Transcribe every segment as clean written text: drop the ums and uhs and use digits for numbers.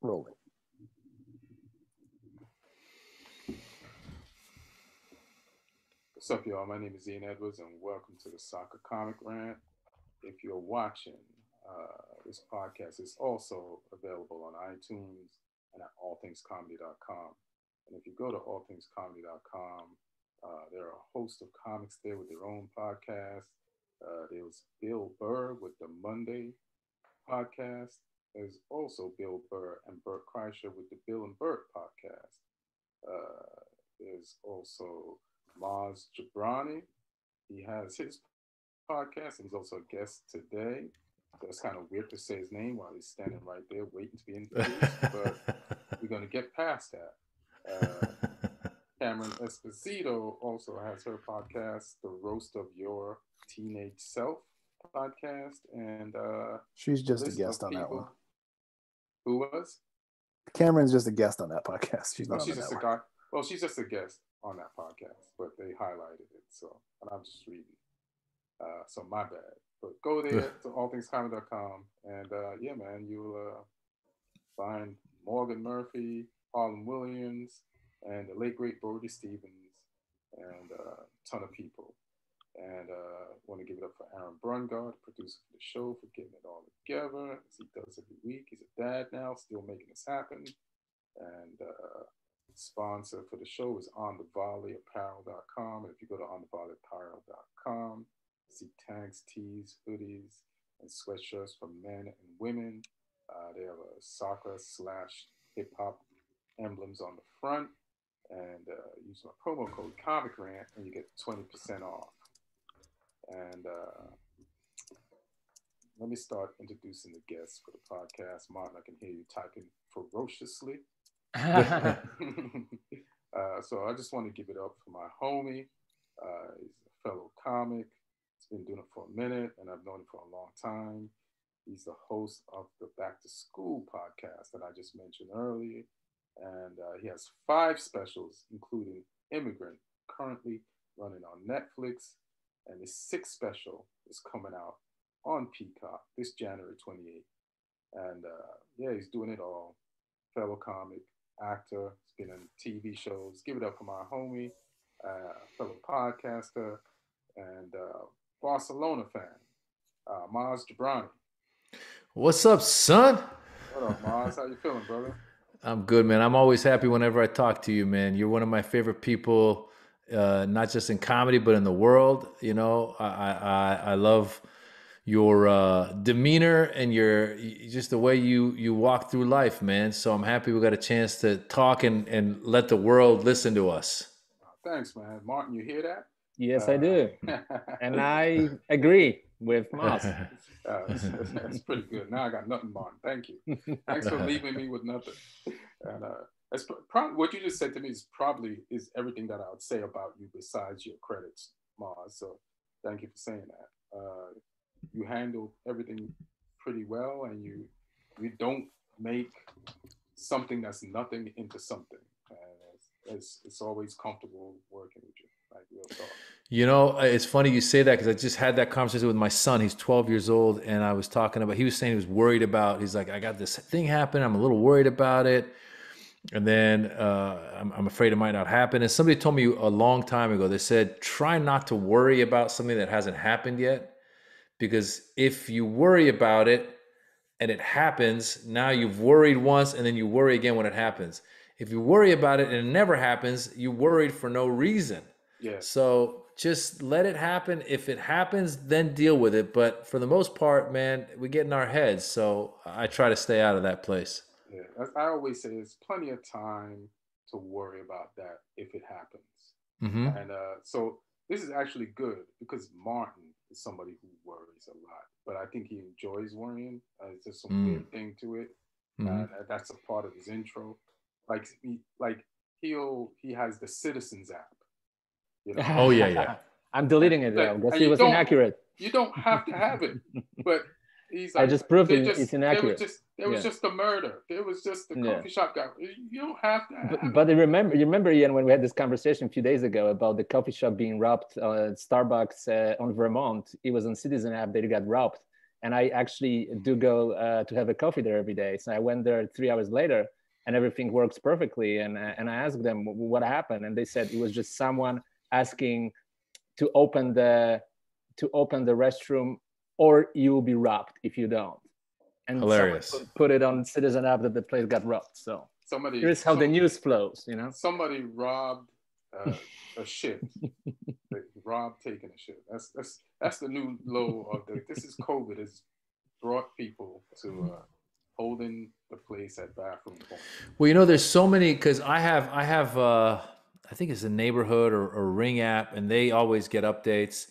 rolling. What's up, y'all? My name is Ian Edwards, and welcome to the Soccer Comic Rant. If you're watching, this podcast is also available on iTunes and at allthingscomedy.com. And if you go to allthingscomedy.com, there are a host of comics there with their own podcasts. There's Bill Burr with the Monday podcast. There's also Bill Burr and Bert Kreischer with the Bill and Bert podcast. There's also Maz Jobrani. He has his podcast, and he's also a guest today. So it's kind of weird to say his name while he's standing right there waiting to be introduced, but we're going to get past that. Cameron Esposito also has her podcast, The Roast of Your Teenage Self podcast, and she's just a guest on that one. Who was? Cameron's just a guest on that podcast. She's not on she's the just network. she's just a guest on that podcast, but they highlighted it, so, and I'm just reading. So my bad. But go there to allthingscomedy.com, and yeah, man, you'll find Morgan Murphy, Harlan Williams, and the late great Brody Stevens, and a ton of people. And want to give it up for Aaron Brungard, producer for the show, for getting it all together, as he does every week. He's a dad now, still making this happen. And sponsor for the show is onthevolleyapparel.com. And if you go to onthevolleyapparel.com, see tanks, tees, hoodies, and sweatshirts for men and women. They have a soccer/hip-hop emblems on the front. And use my promo code ComicRant, and you get 20% off. And let me start introducing the guests for the podcast. Martin, I can hear you typing ferociously. So I just want to give it up for my homie. He's a fellow comic. He's been doing it for a minute, and I've known him for a long time. He's the host of the Back to School podcast that I just mentioned earlier. And he has 5 specials, including Immigrant, currently running on Netflix. And his 6th special is coming out on Peacock this January 28th. And yeah, he's doing it all. Fellow comic, actor, he's been in TV shows. Give it up for my homie, fellow podcaster, and Barcelona fan, Maz Jobrani. What's up, son? What up, Maz? How you feeling, brother? I'm good, man. I'm always happy whenever I talk to you, man. You're one of my favorite people, not just in comedy, but in the world. You know, I love your demeanor and your just the way you walk through life, man. So I'm happy we got a chance to talk and let the world listen to us. Thanks, man. Martin, you hear that? Yes, I do. And I agree with Maz. That's pretty good. Now I got nothing, Martin. Thank you. Thanks for leaving me with nothing. And that's probably what you just said to me is everything that I would say about you besides your credits, Maz. So thank you for saying that. You handle everything pretty well, and you don't make something that's nothing into something. And it's always comfortable working with you. Like real talk. You know, it's funny you say that because I just had that conversation with my son. He's 12 years old, and I was talking about, he was saying he was worried about, he's like, I got this thing happen. I'm a little worried about it. And then I'm afraid it might not happen. And somebody told me a long time ago, they said, try not to worry about something that hasn't happened yet. Because if you worry about it and it happens, now you've worried once and then you worry again when it happens. If you worry about it and it never happens, you worried for no reason. Yeah. So just let it happen. If it happens, then deal with it. But for the most part, man, we get in our heads. So I try to stay out of that place. Yeah. As I always say, there's plenty of time to worry about that if it happens. Mm-hmm. And so this is actually good because Martin is somebody who worries a lot. But I think he enjoys worrying. It's just some weird thing to it. And that's a part of his intro. Like he has the Citizens app. You know? Oh yeah. I'm deleting it though. Guess it was inaccurate. You don't have to have it, but he's like, I just proved it's inaccurate. It was just a murder. It was just the coffee shop guy. You don't have to have it. But you remember, Ian, when we had this conversation a few days ago about the coffee shop being robbed at Starbucks on Vermont. It was on Citizen app that it got robbed. And I actually do go to have a coffee there every day. So I went there 3 hours later, and everything works perfectly. And I asked them what happened, and they said it was just someone asking to open the restroom, or you will be robbed if you don't. And hilarious. Someone put it on Citizen app that the place got robbed. So here's how the news flows, you know. Somebody robbed a shit. They robbed taking a shit. That's the new low of this is COVID has brought people to holding the place at bathroom point. Well, you know, there's so many, because I have I think it's a neighborhood or Ring app, and they always get updates.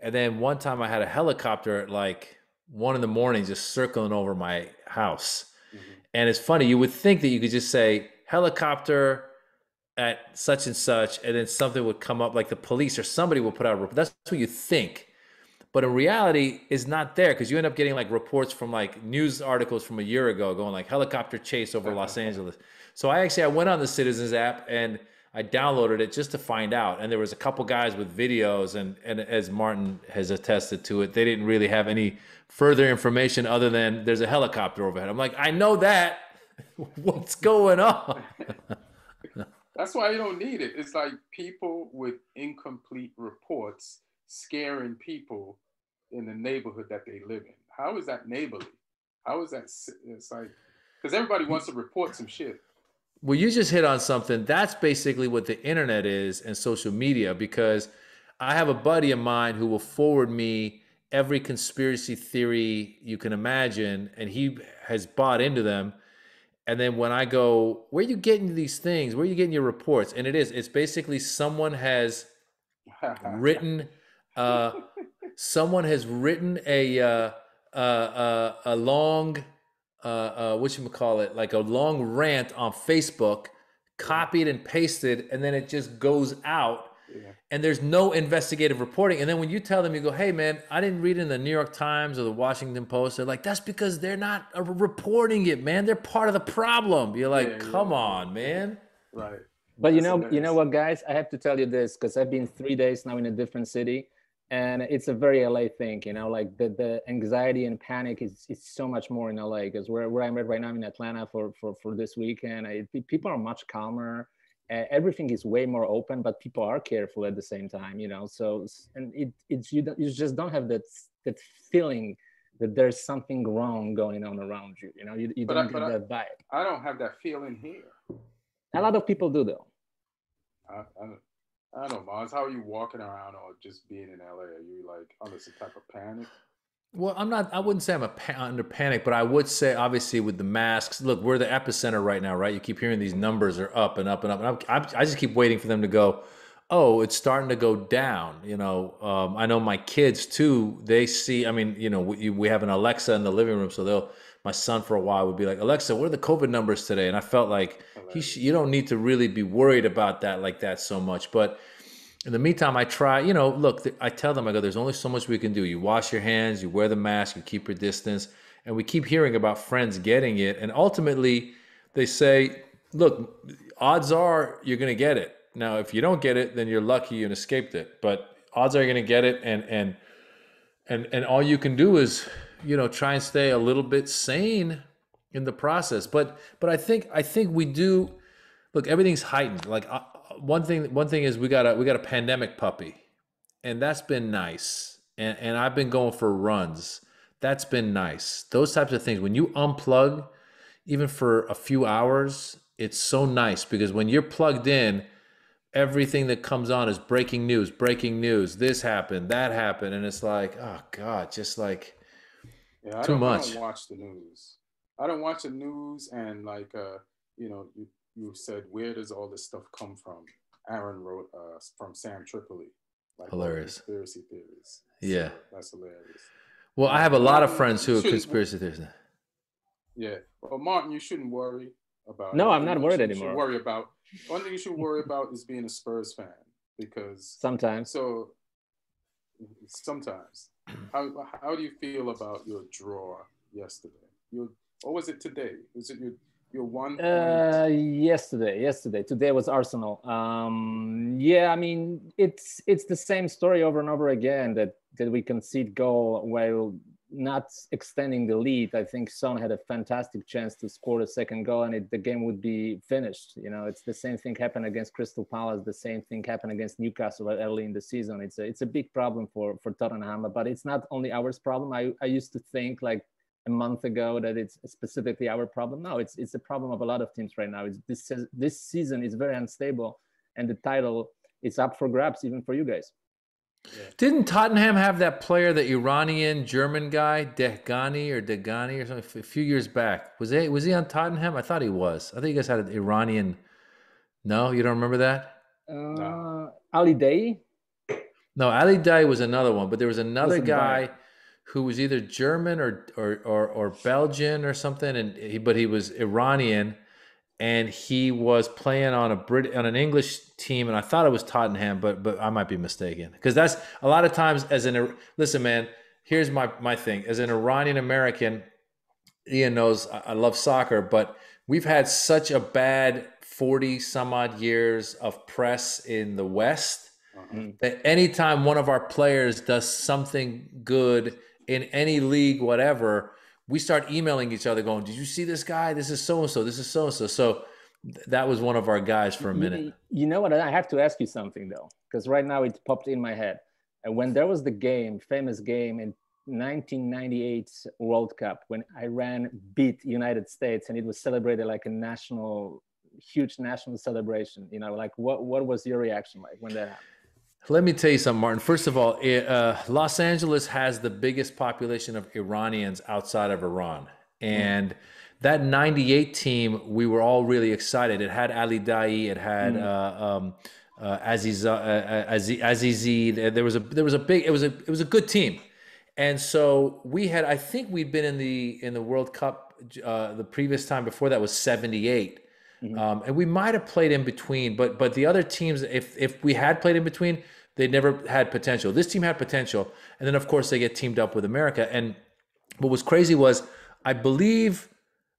And then one time I had a helicopter at like 1 a.m. just circling over my house. Mm-hmm. And it's funny, you would think that you could just say helicopter at such and such, and then something would come up, like the police or somebody will put out a report. That's what you think. But in reality, it's not there, because you end up getting like reports from like news articles from a year ago going like helicopter chase over Los Angeles. So I went on the Citizens app and I downloaded it just to find out. And there was a couple guys with videos, and as Martin has attested to it, they didn't really have any further information other than there's a helicopter overhead. I'm like, I know that. What's going on? That's why you don't need it. It's like people with incomplete reports scaring people in the neighborhood that they live in. How is that neighborly? How is that? It's like, because everybody wants to report some shit. Well, you just hit on something. That's basically what the internet is and social media, because I have a buddy of mine who will forward me every conspiracy theory you can imagine, and he has bought into them. And then when I go, where are you getting these things? Where are you getting your reports? And it's basically someone has written a long whatchamacallit, like a long rant on Facebook, copied and pasted, and then it just goes out. Yeah. And there's no investigative reporting. And then when you tell them, you go, hey man, I didn't read it in the New York Times or the Washington Post. They're like, that's because they're not reporting it, man. They're part of the problem. You're like, come on, man. Right. But you know what, guys, I have to tell you this, because I've been 3 days now in a different city, and it's a very LA thing, you know, like the anxiety and panic is so much more in LA, because where I'm at right now, I'm in Atlanta for this weekend. People are much calmer. Everything is way more open, but people are careful at the same time, you know. So, and you just don't have that feeling that there's something wrong going on around you. You know, you don't get that vibe. I don't have that feeling here. A lot of people do, though. I don't know, Maz. How are you walking around or just being in LA? Are you like under some type of panic? Well, I wouldn't say I'm under panic, but I would say, obviously, with the masks, look, we're the epicenter right now, right? You keep hearing these numbers are up and up and up. And I just keep waiting for them to go, oh, it's starting to go down. You know, I know my kids too, they see, I mean, you know, we have an Alexa in the living room. So my son for a while would be like, Alexa, what are the COVID numbers today? And I felt like you don't need to really be worried about that like that so much. But in the meantime, I try, you know, look, I tell them, I go, there's only so much we can do. You wash your hands, you wear the mask, you keep your distance. And we keep hearing about friends getting it. And ultimately, they say, look, odds are you're going to get it. Now, if you don't get it, then you're lucky and escaped it. But odds are you're going to get it. And all you can do is, you know, try and stay a little bit sane in the process. But I think we do, look, everything's heightened. Like, one thing is we got a pandemic puppy, and that's been nice. And I've been going for runs. That's been nice. Those types of things. When you unplug, even for a few hours, it's so nice, because when you're plugged in, everything that comes on is breaking news, this happened, that happened. And it's like, oh God, just like too much. I don't watch the news. I don't watch the news. And like, you know, you said, where does all this stuff come from? Aaron wrote from Sam Tripoli. Like, hilarious. Conspiracy theories. Yeah. So that's hilarious. Well, I have a lot of friends who are conspiracy theorists. Yeah. Well, Martin, you shouldn't worry about No, I'm not worried anymore. One thing you should worry about is being a Spurs fan, because sometimes. So sometimes. How do you feel about your draw yesterday? Or was it today? Was it your one? Yesterday. Today was Arsenal. Yeah, I mean, it's the same story over and over again, that we concede goal while not extending the lead, I think Son had a fantastic chance to score the second goal, and the game would be finished. You know, it's the same thing happened against Crystal Palace. The same thing happened against Newcastle early in the season. It's a big problem for Tottenham, but it's not only our problem. I used to think like a month ago that it's specifically our problem. No, it's a problem of a lot of teams right now. This season is very unstable, and the title is up for grabs even for you guys. Yeah. Didn't Tottenham have that player, the Iranian German guy, Degani or something, a few years back? Was he on Tottenham? I thought he was. I think you guys had an Iranian. No, you don't remember that? No. Ali Daei? No, Ali Daei was another one, but there was another guy who was either German or Belgian or something, but he was Iranian. And he was playing on an English team, and I thought it was Tottenham, but I might be mistaken. Because that's a lot of times listen, man, here's my thing. As an Iranian American, Ian knows I love soccer, but we've had such a bad 40 some odd years of press in the West that anytime one of our players does something good in any league, whatever, we start emailing each other going, did you see this guy? This is so-and-so. This is so-and-so. So that was one of our guys for a minute. You know what? I have to ask you something, though, because right now it popped in my head. And when there was the famous game in 1998 World Cup, when Iran beat United States, and it was celebrated like a huge national celebration, you know, like what was your reaction like when that happened? Let me tell you something, Martin. First of all, Los Angeles has the biggest population of Iranians outside of Iran. And that 98 team, we were all really excited. It had Ali Daei, it had Azizi. There was a big, it was a good team. And so I think we'd been in the World Cup the previous time before that was 78. And we might have played in between, but the other teams, if we had played in between, they never had potential. This team had potential. And then, of course, they get teamed up with America. And what was crazy was, I believe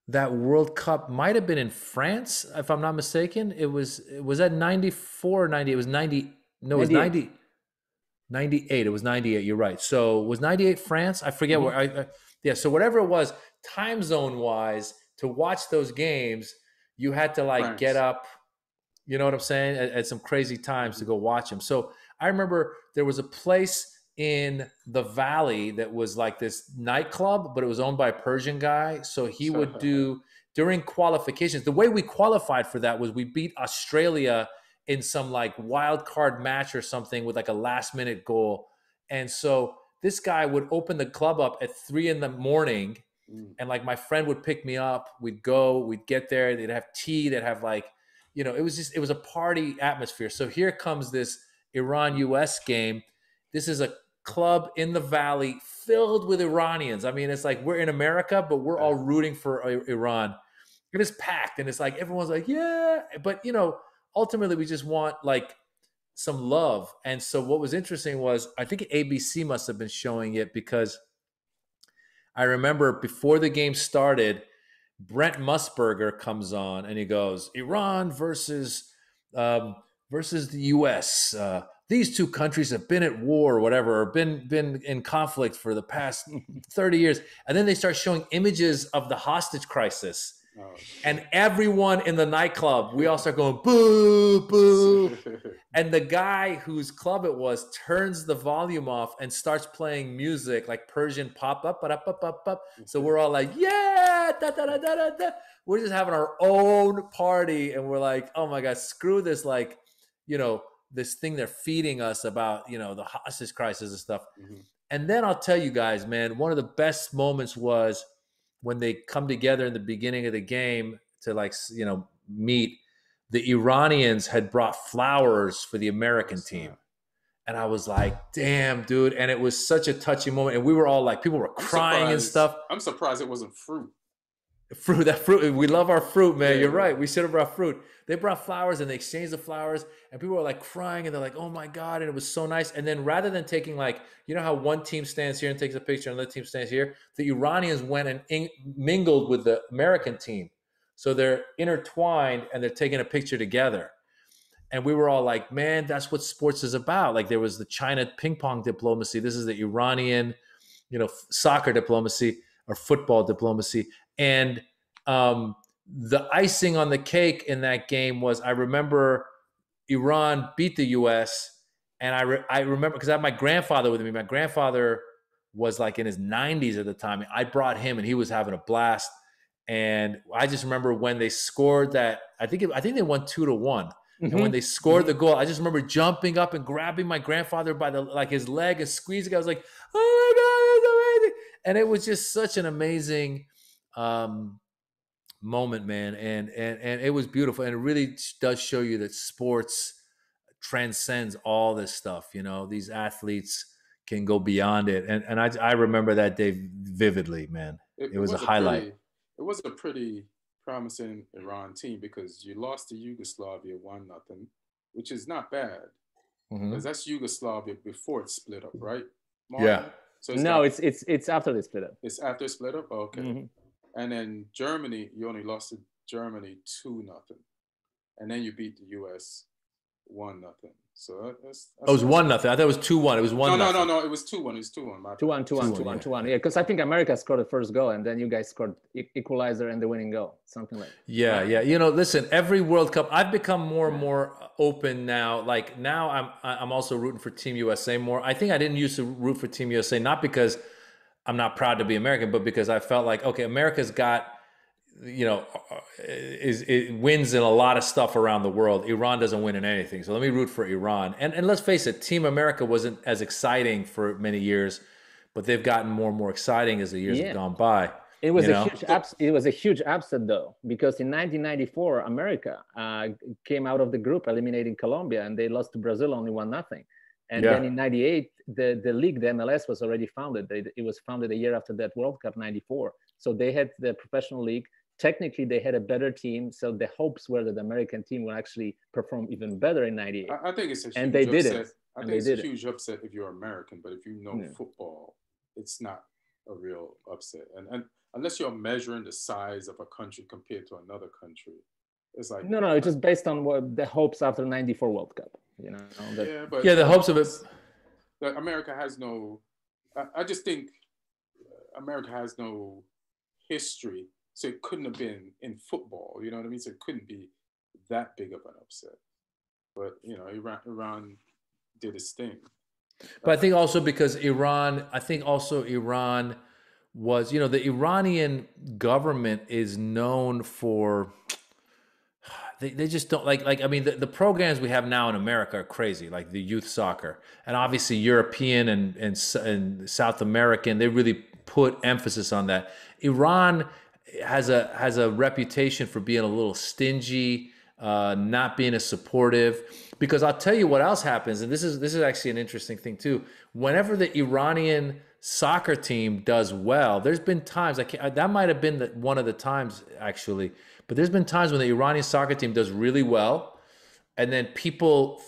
that World Cup might have been in France, if I'm not mistaken. It was that 94 or 90? It was 90. No, it was 90. 98. It was 98. You're right. So was 98 France? I forget where. Yeah. So whatever it was, time zone wise, to watch those games, you had to get up, you know what I'm saying, at some crazy times to go watch them. So I remember there was a place in the Valley that was like this nightclub, but it was owned by a Persian guy. So he would do, during qualifications, the way we qualified for that was we beat Australia in some like wild card match or something with like a last minute goal. And so this guy would open the club up at 3 a.m. and like my friend would pick me up, we'd get there, they'd have tea, they'd have like, you know, it was a party atmosphere. So here comes this Iran-US game. This is a club in the Valley filled with Iranians. I mean, it's like we're in America, but we're all rooting for Iran. It is packed, and it's like everyone's like, yeah. But, you know, ultimately we just want like some love. And so what was interesting was, I think ABC must have been showing it, because I remember before the game started, Brent Musburger comes on and he goes, Iran versus the U.S. These two countries have been at war or whatever, or been in conflict for the past 30 years. And then they start showing images of the hostage crisis. Oh, and everyone in the nightclub, we all start going, boo, boo. And the guy whose club it was turns the volume off and starts playing music like Persian pop up. So we're all like, yeah, da, da, da, da, da. We're just having our own party. And we're like, oh my God, screw this, like, you know, this thing they're feeding us about, you know, the hostage crisis and stuff. And then I'll tell you guys, man, one of the best moments was when they come together in the beginning of the game to, like, you know, meet. The Iranians had brought flowers for the American team. And I was like, damn, dude. And it was such a touching moment. And we were all like, people were crying and stuff. I'm surprised it wasn't fruit. That fruit. We love our fruit, man. You're right. We should have brought fruit. They brought flowers and they exchanged the flowers, and people were like crying, and they're like, oh my God. And it was so nice. And then rather than taking, like, you know how one team stands here and takes a picture and another team stands here, the Iranians went and mingled with the American team. So they're intertwined and they're taking a picture together. And we were all like, man, that's what sports is about. Like, there was the China ping pong diplomacy. This is the Iranian, soccer diplomacy or football diplomacy. And the icing on the cake in that game was, I remember Iran beat the U.S. and I remember, because I had my grandfather with me. My grandfather was like in his 90s at the time. I brought him and he was having a blast. And I just remember when they scored that, I think they won 2-1. And when they scored the goal, I just remember jumping up and grabbing my grandfather by his leg and squeezing. I was like, "Oh my God, that's amazing!" And it was just such an amazing moment, man. And it was beautiful. And it really does show you that sports transcends all this stuff. These athletes can go beyond it. And I remember that day vividly, man. It was a highlight. It was a pretty promising Iran team, because you lost to Yugoslavia 1-0, which is not bad. Because that's Yugoslavia before it split up, right, Martin? Yeah. So it's after they split up. It's after split up? Okay. And then Germany, you only lost to Germany 2-0. And then you beat the US 1-0. So that's it was 1-0. I thought it was 2-1. It was 1-0. No. It was 2-1. It was 2-1. 2-1. Yeah, because I think America scored the first goal, and then you guys scored equalizer and the winning goal, something like that. Yeah. Listen, every World Cup, I've become more and more open now. Like now, I'm also rooting for Team USA more. I think I didn't used to root for Team USA, not because I'm not proud to be American, but because I felt like, okay, America's got, it wins in a lot of stuff around the world. Iran doesn't win in anything. So let me root for Iran. And let's face it, Team America wasn't as exciting for many years, but they've gotten more and more exciting as the years have gone by. It was a huge upset though, because in 1994, America came out of the group eliminating Colombia, and they lost to Brazil only 1-0. And then in 98, the league, the MLS, was already founded. It was founded a year after that World Cup, 94. So they had the professional league. Technically, they had a better team. So the hopes were that the American team would actually perform even better in 98. I think it's a huge and they upset. did it. I think it's a huge upset if you're American, but if you know football, it's not a real upset. And unless you're measuring the size of a country compared to another country, it's like... No, it's just based on what the hopes after 94 World Cup. The hopes of it. That America has no... I just think America has no history, so it couldn't have been in football, you know what I mean? So it couldn't be that big of an upset. But, Iran did its thing. But I think also because Iran was, the Iranian government is known for, they just don't the programs we have now in America are crazy, like the youth soccer. And obviously European and South American, they really put emphasis on that. Iran has a reputation for being a little stingy, not being as supportive. Because I'll tell you what else happens, and this is actually an interesting thing too. Whenever the Iranian soccer team does well, there's been times that might have been one of the times actually, but there's been times when the Iranian soccer team does really well, and then people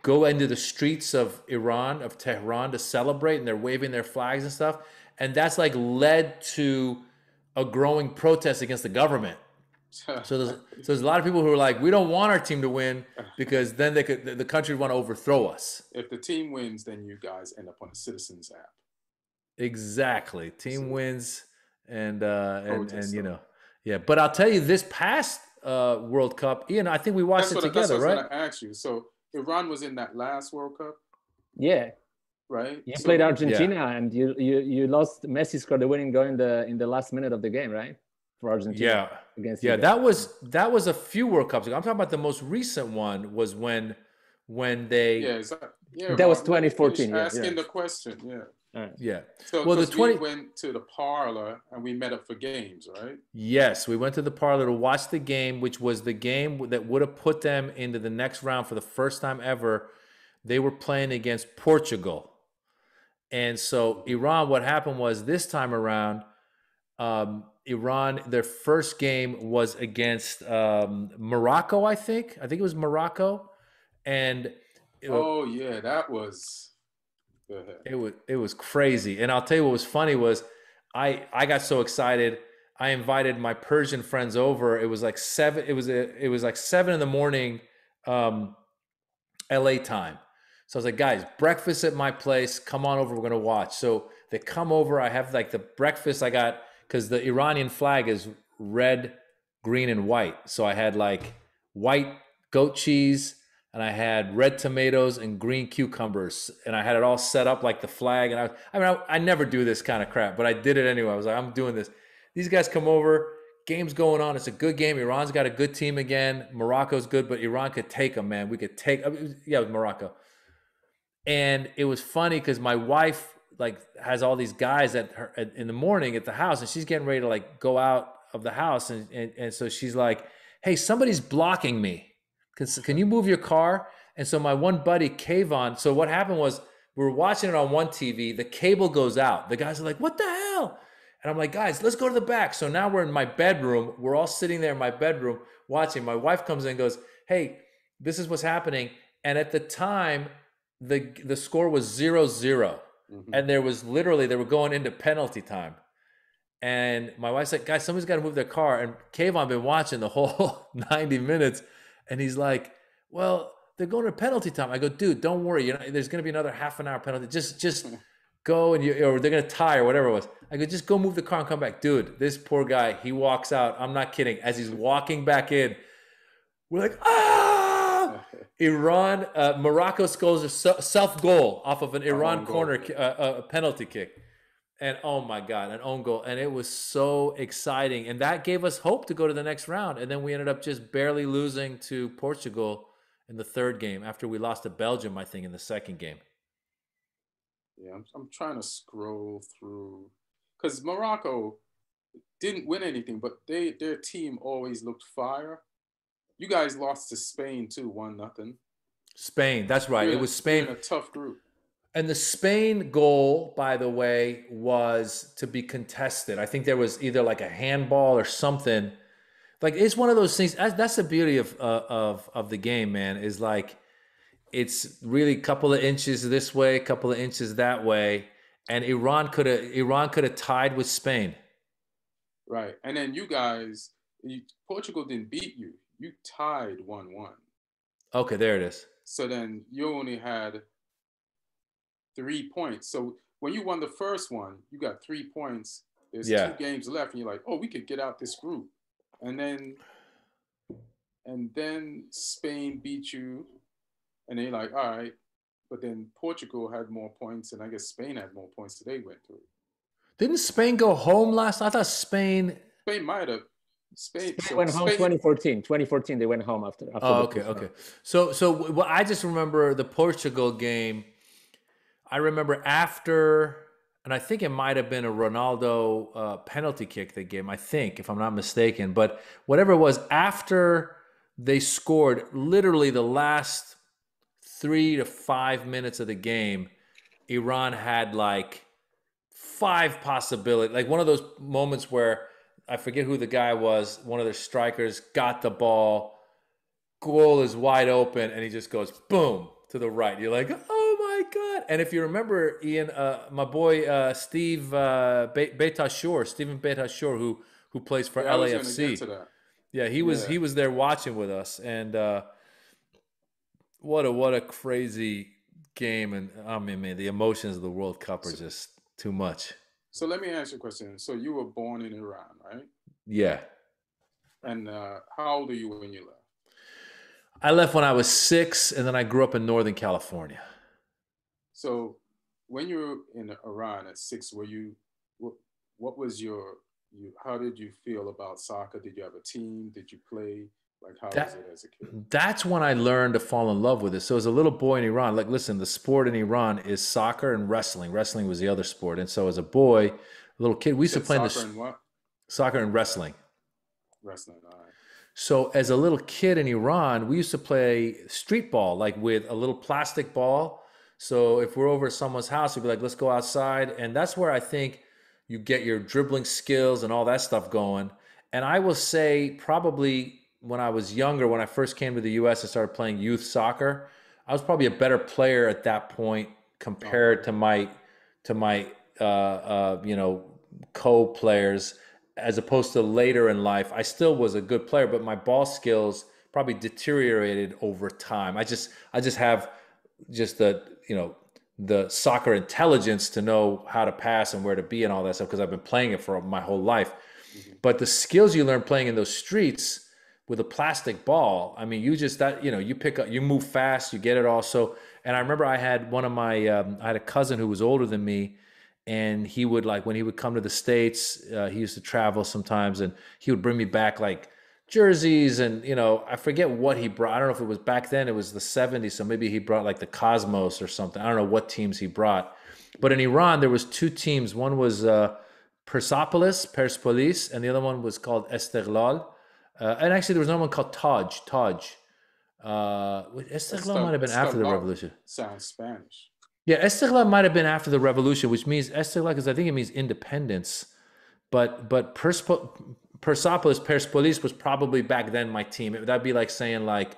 go into the streets of Iran, of Tehran, to celebrate, and they're waving their flags and stuff, and that's led to a growing protest against the government. So there's a lot of people who are like, we don't want our team to win, because then the country would want to overthrow us. If the team wins, then you guys end up on a Citizens app. Exactly. Team wins and But I'll tell you, this past World Cup, Ian, I think we watched it together, right? That's what I was going to ask you. So Iran was in that last World Cup? Yeah. Right? You played Argentina, and you lost. Messi scored the winning goal in the last minute of the game, right? For Argentina. Against that was a few World Cups ago. I'm talking about the most recent one was when they... that was 2014. Asking the question, Yeah. So we went to the parlor and we met up for games, right? Yes, we went to the parlor to watch the game, which was the game that would have put them into the next round for the first time ever. They were playing against Portugal. And so Iran, what happened was this time around, Iran, their first game was against Morocco, I think. I think it was Morocco. And that was... It was crazy. And I'll tell you what was funny was I got so excited. I invited my Persian friends over. It was like 7 a.m. LA time. So I was like, guys, breakfast at my place. Come on over. We're going to watch. So They come over. I have like the breakfast I got, because the Iranian flag is red, green, and white. So I had like white goat cheese, and I had red tomatoes and green cucumbers, and I had it all set up like the flag. And I never do this kind of crap, but I did it anyway. I was like, I'm doing this. These guys come over, game's going on. It's a good game. Iran's got a good team again. Morocco's good, but Iran could take them, man. We could take, it was Morocco. And it was funny because my wife like has all these guys in the morning at the house, and she's getting ready to like go out of the house. And so she's like, hey, somebody's blocking me. Can you move your car? And so my one buddy, Kayvon, so what happened was we were watching it on one TV, the cable goes out. The guys are like, what the hell? And I'm like, guys, let's go to the back. So now we're in my bedroom. We're all sitting there in my bedroom watching. My wife comes in and goes, hey, this is what's happening. And at the time, the score was 0-0. Mm-hmm. And there was literally, they were going into penalty time. And my wife's like, guys, somebody's got to move their car. And Kayvon been watching the whole 90 minutes. And he's like, well, they're going to penalty time. I go, dude, don't worry. There's going to be another half an hour penalty. Just go, and or they're going to tie or whatever it was. I go, just go move the car and come back. Dude, this poor guy, he walks out. I'm not kidding. As he's walking back in, we're like, ah! Iran, Morocco scores a self-goal off of an Iran corner penalty kick. And oh my God, an own goal. And it was so exciting. And that gave us hope to go to the next round. And then we ended up just barely losing to Portugal in the third game after we lost to Belgium, I think, in the second game. Yeah, I'm trying to scroll through. Because Morocco didn't win anything, but their team always looked fire. You guys lost to Spain too, 1-0. Spain, that's right. It was Spain. In a tough group. And the Spain goal, by the way, was to be contested. I think there was either like a handball or something. Like, it's one of those things. That's the beauty of the game, man. Is like, it's really a couple of inches this way, a couple of inches that way, and Iran could have tied with Spain. Right, and then you guys, Portugal didn't beat you. You tied 1-1. Okay, there it is. So then you only had 3 points. So when you won the first one, you got 3 points. There's 2 games left, and you're like, oh, we could get out this group. And then Spain beat you, and they're like, all right. But then Portugal had more points, and I guess Spain had more points, so they went through. Didn't Spain go home last? I thought Spain might have. Spain went home 2014. 2014, they went home after oh, okay. So well, I just remember the Portugal game. I remember after, and I think it might have been a Ronaldo penalty kick they gave him, I think, if I'm not mistaken. But whatever it was, after they scored, literally the last 3 to 5 minutes of the game, Iran had like 5 possibilities. Like one of those moments where, I forget who the guy was, one of their strikers got the ball, goal is wide open, and he just goes, boom, to the right. You're like, oh my God. And if you remember, Ian, my boy Stephen Betashore, who plays for LAFC. Yeah, he was there watching with us. And what a crazy game. And I mean, man, the emotions of the World Cup are just too much. So let me ask you a question. So you were born in Iran, right? Yeah. And how old are you when you left? I left when I was 6, and then I grew up in Northern California. So when you were in Iran at 6, what was how did you feel about soccer? Did you have a team? Did you play? Like, how was it as a kid? That's when I learned to fall in love with it. So as a little boy in Iran, like, listen, the sport in Iran is soccer and wrestling. Wrestling was the other sport. And so as a boy, a little kid, we used to play soccer and wrestling. Wrestling, all right. So as a little kid in Iran, we used to play street ball, like with a little plastic ball. So if we're over at someone's house, we'd be like, let's go outside. And that's where I think you get your dribbling skills and all that stuff going. And I will say probably when I was younger, when I first came to the U.S. and started playing youth soccer, I was probably a better player at that point compared to my co-players, as opposed to later in life. I still was a good player, but my ball skills probably deteriorated over time. I just have just the the soccer intelligence to know how to pass and where to be and all that stuff because I've been playing it for my whole life. But the skills you learn playing in those streets with a plastic ball, I mean, you just that you pick up, you move fast, you get it all. So, and I remember I had one of my, I had a cousin who was older than me, and he would like when he would come to the States, he used to travel sometimes, and he would bring me back like jerseys and I forget what he brought. I don't know if it was back then, it was the 70s, so maybe he brought like the Cosmos or something. I don't know what teams he brought. But in Iran there was two teams. One was Persepolis, and the other one was called Esteghlal. And actually there was another one called Taj. Esteghlal might have been after the revolution. Sounds Spanish. Yeah, Esteghlal might have been after the revolution, which means Esteghlal because I think it means independence. But Persepolis was probably back then my team. That'd be like saying like,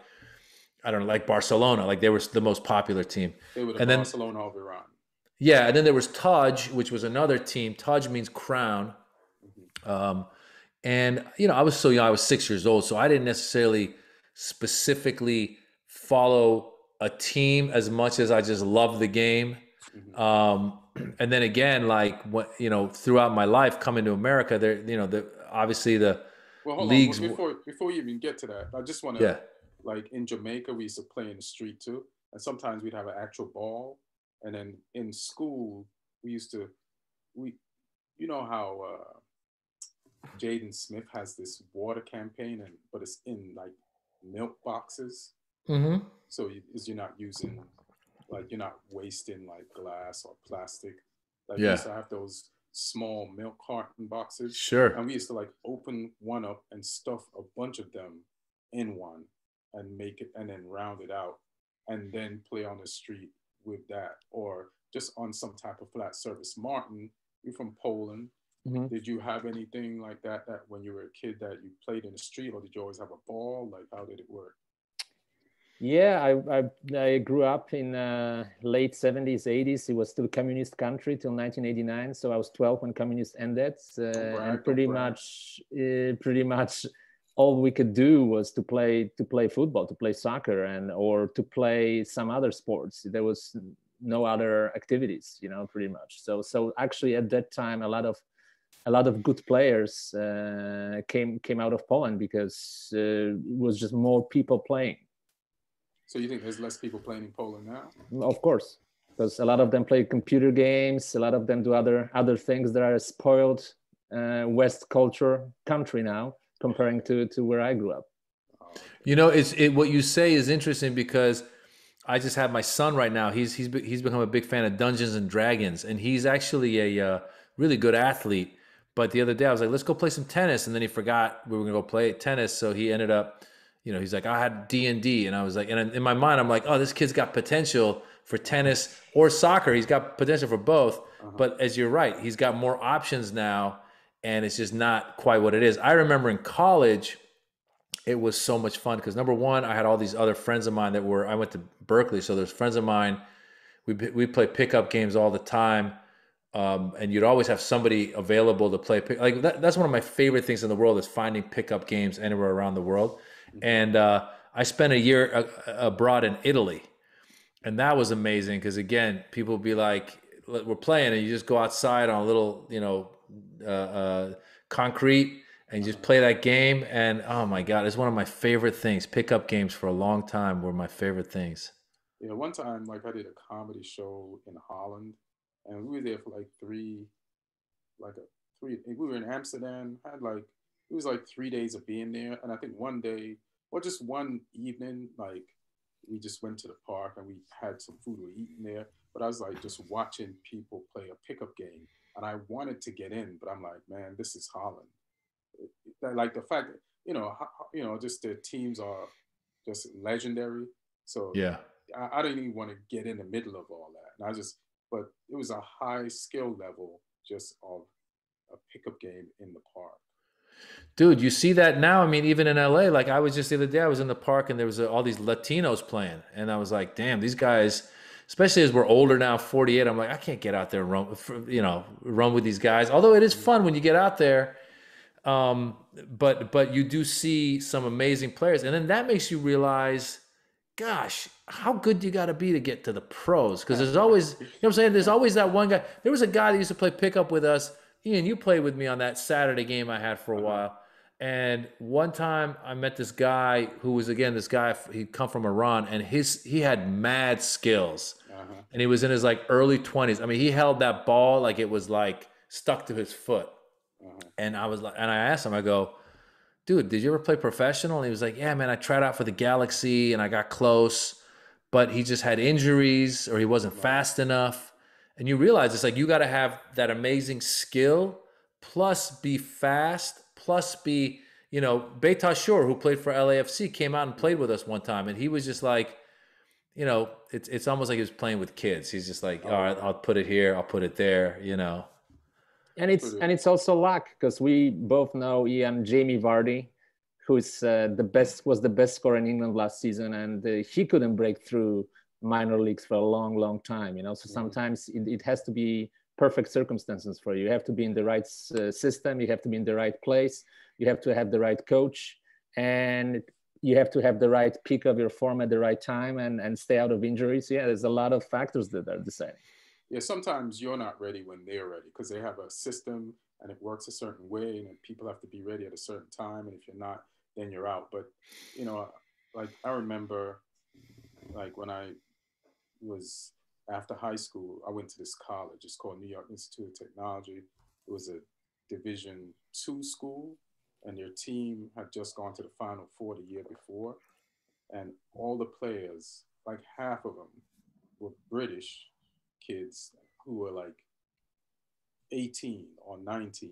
I don't know, like Barcelona, like they were the most popular team. They were the Barcelona of Iran. Yeah, and then there was Taj, which was another team. Taj means crown. And I was so young, I was 6 years old, so I didn't necessarily specifically follow a team as much as I just loved the game. And then again, like what throughout my life coming to America, obviously the leagues. Before you even get to that, I just want to like in Jamaica we used to play in the street too, and sometimes we'd have an actual ball, and then in school we used to how Jaden Smith has this water campaign, but it's in like milk boxes. So you're not using, like, you're not wasting like glass or plastic. Like we used to have those small milk carton boxes. Sure. And we used to like open one up and stuff a bunch of them in one and make it, and then round it out, and then play on the street with that, or just on some type of flat surface. Martin, you're from Poland. Did you have anything like that when you were a kid that you played in the street, or did you always have a ball? Like, how did it work? Yeah, I grew up in late 70s, 80s. It was still a communist country till 1989. So I was 12 when communists ended, and pretty much all we could do was to play football, to play soccer, or to play some other sports. There was no other activities, pretty much. So actually at that time, a lot of good players came out of Poland because it was just more people playing. So you think there's less people playing in Poland now? Of course, because a lot of them play computer games. A lot of them do other things that are a spoiled West culture country now, comparing to where I grew up. What you say is interesting because I just have my son right now. He's become a big fan of Dungeons and Dragons, and he's actually a really good athlete. But the other day I was like, let's go play some tennis, and then he forgot we were gonna go play tennis, so he ended up. He's like, I had D&D, and I was like, and in my mind, I'm like, oh, this kid's got potential for tennis or soccer. He's got potential for both. But as you're right, he's got more options now, and it's just not quite what it is. I remember in college, it was so much fun because number one, I had all these other friends of mine I went to Berkeley, so there's friends of mine. We play pickup games all the time, and you'd always have somebody available to play. That's one of my favorite things in the world is finding pickup games anywhere around the world. And I spent a year abroad in Italy, and that was amazing because again, people would be like, "We're playing," and you just go outside on a little, concrete, and you just play that game. And oh my God, it's one of my favorite things. Pickup games for a long time were my favorite things. Yeah, one time, like I did a comedy show in Holland, and we were there for we were in Amsterdam. It was like 3 days of being there. And I think one day, or just one evening, like we just went to the park and we had some food we were eating there. But I was like just watching people play a pickup game. And I wanted to get in, but I'm like, man, this is Holland. Like the fact that, just their teams are just legendary. So yeah, I didn't even want to get in the middle of all that. And but it was a high skill level just of a pickup game in the park. Dude, you see that now. I mean, even in LA, like I was just the other day, I was in the park and there was all these Latinos playing. And I was like, damn, these guys, especially as we're older now, 48, I'm like, I can't get out there and run with these guys. Although it is fun when you get out there. But you do see some amazing players. And then that makes you realize, gosh, how good do you got to be to get to the pros? Because there's always, you know what I'm saying? There's always that one guy. There was a guy that used to play pickup with us. Ian, you played with me on that Saturday game I had for a while. And one time I met this guy who was, again, this guy, he'd come from Iran, and he had mad skills. And he was in his like early 20s. I mean, he held that ball like it was like stuck to his foot. And I was like, and I asked him, I go, dude, did you ever play professional? And he was like, yeah, man, I tried out for the Galaxy and I got close, but he just had injuries or he wasn't fast enough. And you realize it's like, you got to have that amazing skill, plus be fast, plus be, you know, Beta Shore, who played for LAFC, came out and played with us one time. And he was just like, you know, it's almost like he was playing with kids. He's just like, all right, I'll put it here, I'll put it there, you know. And it's also luck, because we both know Ian Jamie Vardy, who's was the best scorer in England last season, and he couldn't break through minor leagues for a long time. You know, so sometimes it has to be perfect circumstances for you. You have to be in the right system. You have to be in the right place. You have to have the right coach, and you have to have the right peak of your form at the right time, and stay out of injuries. Yeah, there's a lot of factors that are deciding. Yeah, sometimes you're not ready when they're ready, because they have a system and it works a certain way, and people have to be ready at a certain time. And if you're not, then you're out. But, you know, like I remember, like when I was after high school, I went to this college. It's called New York Institute of Technology. It was a Division II school, and their team had just gone to the Final Four the year before. And all the players, like half of them, were British kids who were like 18 or 19,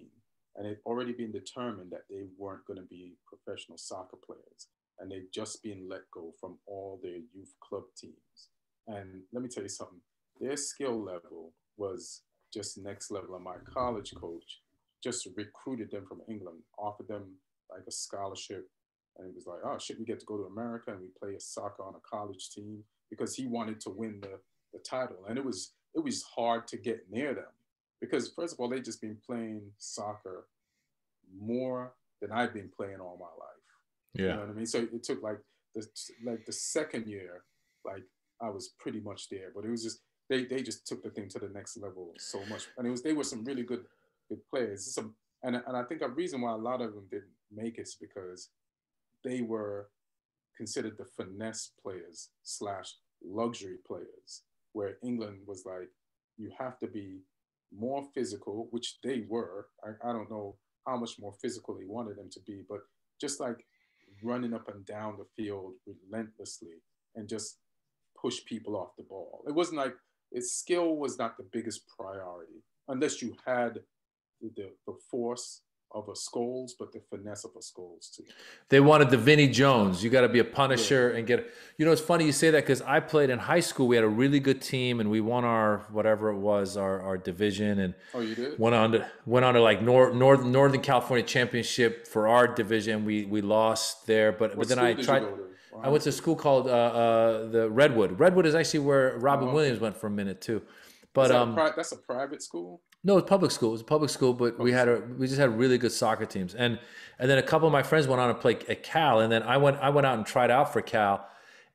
and it already been determined that they weren't going to be professional soccer players, and they'd just been let go from all their youth club teams. And let me tell you something, their skill level was just next level. And my college coach just recruited them from England, offered them like a scholarship, and he was like, oh shit, we get to go to America and we play a soccer on a college team, because he wanted to win the title. And it was hard to get near them, because first of all, they just been playing soccer more than I've been playing all my life. Yeah. You know what I mean? So it took like the second year, like I was pretty much there, but it was just, they just took the thing to the next level so much. And they were some really good players. And I think a reason why a lot of them didn't make it is because they were considered the finesse players / luxury players, where England was like, you have to be more physical, which they were. I don't know how much more physical they wanted them to be, but just like running up and down the field relentlessly and just push people off the ball. It wasn't like, its skill was not the biggest priority, unless you had the force of a Scholes, but the finesse of a Scholes too. They wanted the Vinnie Jones. You got to be a Punisher and get. You know, it's funny you say that, because I played in high school. We had a really good team, and we won our whatever it was, our division, and you did? went on to like Northern California championship for our division. We lost there, but then I tried. I went to a school called the Redwood. Redwood is actually where Robin Williams went for a minute too. But that's a private school? No, it's public school. It was a public school, but we just had really good soccer teams. And then a couple of my friends went on to play at Cal, and then I went out and tried out for Cal.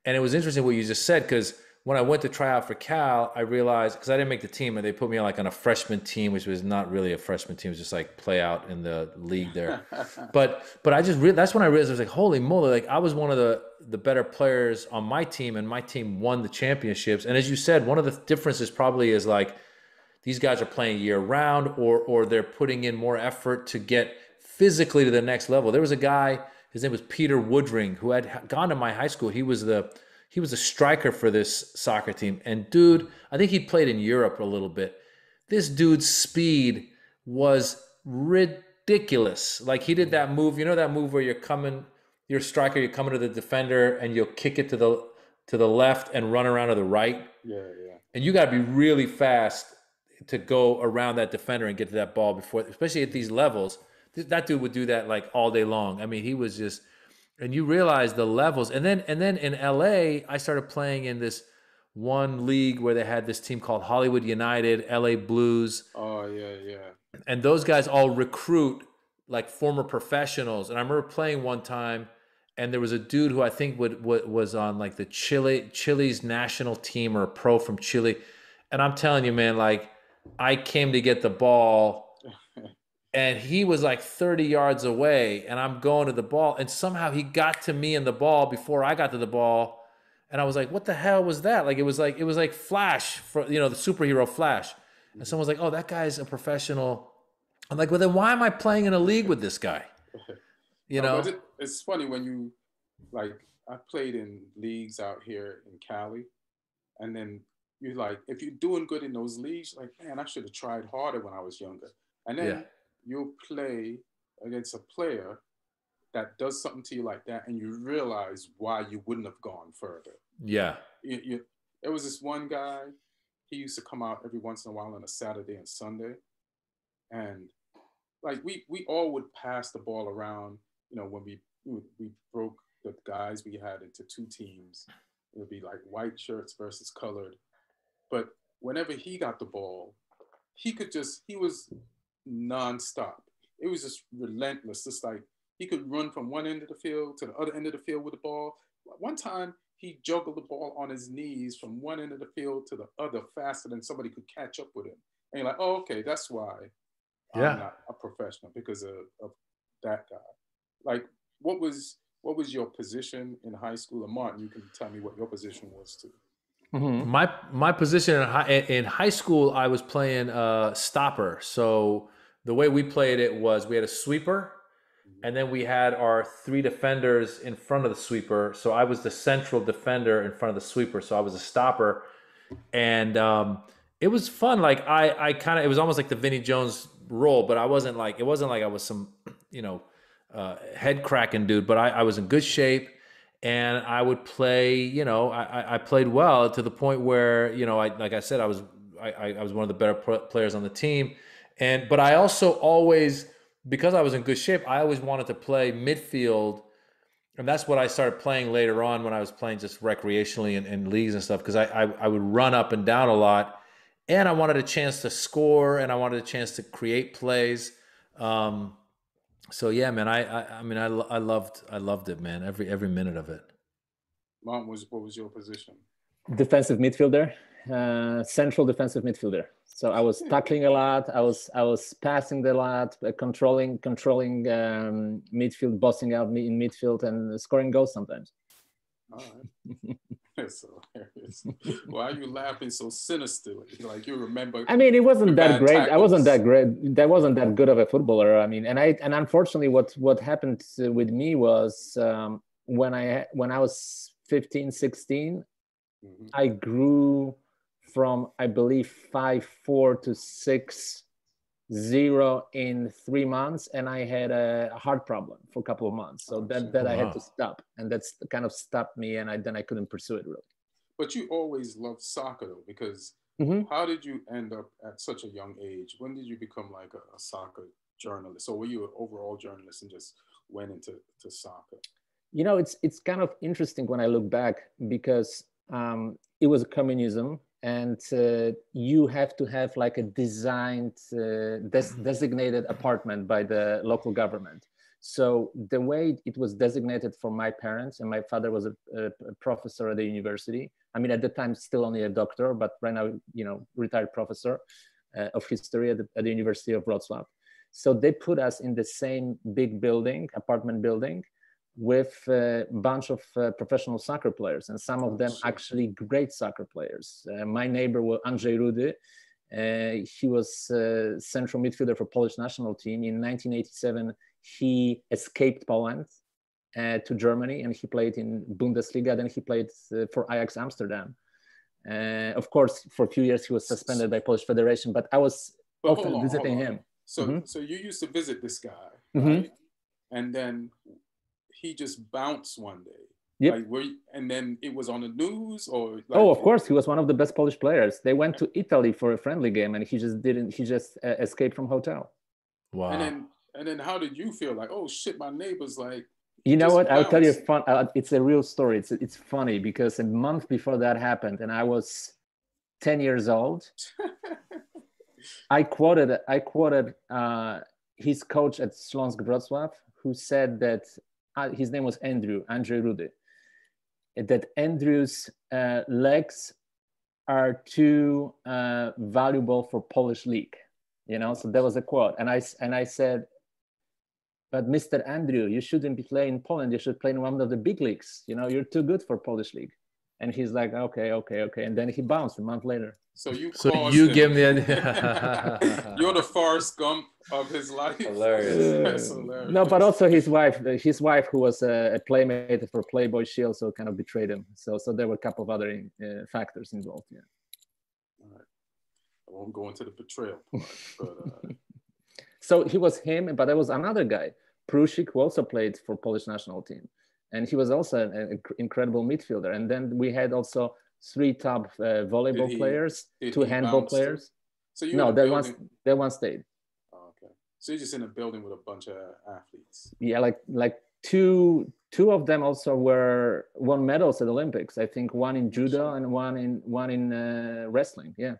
And it was interesting what you just said, because when I went to try out for Cal, I realized, because I didn't make the team, and they put me on a freshman team, which was not really a freshman team. It was just like play out in the league there. but I just that's when I realized, I was like, holy moly, like I was one of the better players on my team, and my team won the championships. And as you said, one of the differences probably is like, these guys are playing year round, or they're putting in more effort to get physically to the next level. There was a guy, his name was Peter Woodring, who had gone to my high school. He was a striker for this soccer team. And dude, I think he played in Europe a little bit. This dude's speed was ridiculous. Like he did that move, you know that move where you're a striker, you're coming to the defender and you'll kick it to the left and run around to the right. Yeah. And you got to be really fast to go around that defender and get to that ball before, especially at these levels. That dude would do that like all day long. I mean, he was just, and you realize the levels. And then in LA, I started playing in this one league where they had this team called Hollywood United, LA Blues. Oh, yeah. And those guys all recruit like former professionals. And I remember playing one time, and there was a dude who I think was on like the Chile's national team or a pro from Chile. And I'm telling you, man, like I came to get the ball and he was like 30 yards away and I'm going to the ball and somehow he got to me in the ball before I got to the ball. And I was like, what the hell was that? Like, it was like Flash, for, the superhero Flash. And someone was like, oh, that guy's a professional. I'm like, well, then why am I playing in a league with this guy? But it's funny when you, like, I played in leagues out here in Cali. And then you're like, if you're doing good in those leagues, like, man, I should have tried harder when I was younger. And then you'll play against a player that does something to you like that, and you realize why you wouldn't have gone further. Yeah. There was this one guy, he used to come out every once in a while on a Saturday and Sunday. And like we all would pass the ball around, when we broke the guys we had into two teams. It would be like white shirts versus colored. But whenever he got the ball, he was nonstop. It was just relentless. Just like he could run from one end of the field to the other end of the field with the ball. One time, he juggled the ball on his knees from one end of the field to the other faster than somebody could catch up with him. And you're like, oh, okay, that's why I'm not a professional, because of that guy. Like, what was your position in high school? And Martin, you can tell me what your position was too. Mm-hmm. My position in high school, I was playing stopper. So the way we played it was we had a sweeper, and then we had our three defenders in front of the sweeper. So I was the central defender in front of the sweeper. So I was a stopper, and it was fun. Like I kind of, it was almost like the Vinnie Jones role, but it wasn't like I was some head cracking dude. But I was in good shape. And I would play, I played well to the point where, like I said, I was one of the better players on the team. But I also always, because I was in good shape, I always wanted to play midfield. And that's what I started playing later on when I was playing just recreationally in leagues and stuff, because I would run up and down a lot. And I wanted a chance to score, and I wanted a chance to create plays. So yeah, man, I loved it, man. Every minute of it. Martin, what was your position? Defensive midfielder, central defensive midfielder. So I was tackling a lot. I was passing a lot, controlling midfield, bossing out me in midfield, and scoring goals sometimes. All right. That's hilarious. Why are you laughing so sinisterly? Like, you remember? I mean, it wasn't that great. Tackles. I wasn't that great. That wasn't that good of a footballer. I mean, and unfortunately, what happened with me was when I was 15, 16, mm-hmm. I grew from, I believe, 5'4" to 6'0" in 3 months, and I had a heart problem for a couple of months. So I had to stop, and that's kind of stopped me, and then I couldn't pursue it really. But you always loved soccer, though, because how did you end up at such a young age? When did you become like a soccer journalist, or were you an overall journalist and just went into soccer? It's kind of interesting when I look back, because it was communism. And you have to have like a designed, designated apartment by the local government. So the way it was designated for my parents, and my father was a professor at the university. I mean, at the time, still only a doctor, but right now, retired professor of history at the University of Wrocław. So they put us in the same big building, apartment building, with a bunch of professional soccer players, and some of them actually great soccer players. My neighbor was Andrzej Rudy. He was central midfielder for Polish national team. In 1987, he escaped Poland to Germany, and he played in Bundesliga. Then he played for Ajax Amsterdam. Of course, for a few years, he was suspended by Polish Federation, but I was often visiting him. So you used to visit this guy, right? And then he just bounced one day. Yep. Like, and then it was on the news, or like, of course, he was one of the best Polish players. They went to Italy for a friendly game, and he just escaped from hotel. Wow. And then how did you feel? Like, oh shit, my neighbor's like, you know what? I'll tell you it's a real story. It's funny, because a month before that happened, and I was 10 years old. I quoted his coach at Śląsk Wrocław, who said that his name was Andrew Rude, that Andrew's legs are too valuable for Polish league, you know. So that was a quote, and I said, but Mr. Andrew, you shouldn't be playing in Poland. You should play in one of the big leagues. You know, you're too good for Polish league. And he's like, okay. And then he bounced a month later. So you give him the You're the Forrest Gump of his life. Hilarious. That's hilarious. No, but also his wife, who was a playmate for Playboy Shield, so kind of betrayed him. So there were a couple of other factors involved. Yeah. All right. I won't go into the betrayal part, but. So he was him, but there was another guy, Prusik, who also played for Polish national team. And he was also an incredible midfielder. And then we had also 3 top volleyball players, 2 handball players. So no, that one stayed. Oh, okay. So you're just in a building with a bunch of athletes. Yeah, like two of them also won medals at Olympics. I think one in judo and one in wrestling. Yeah.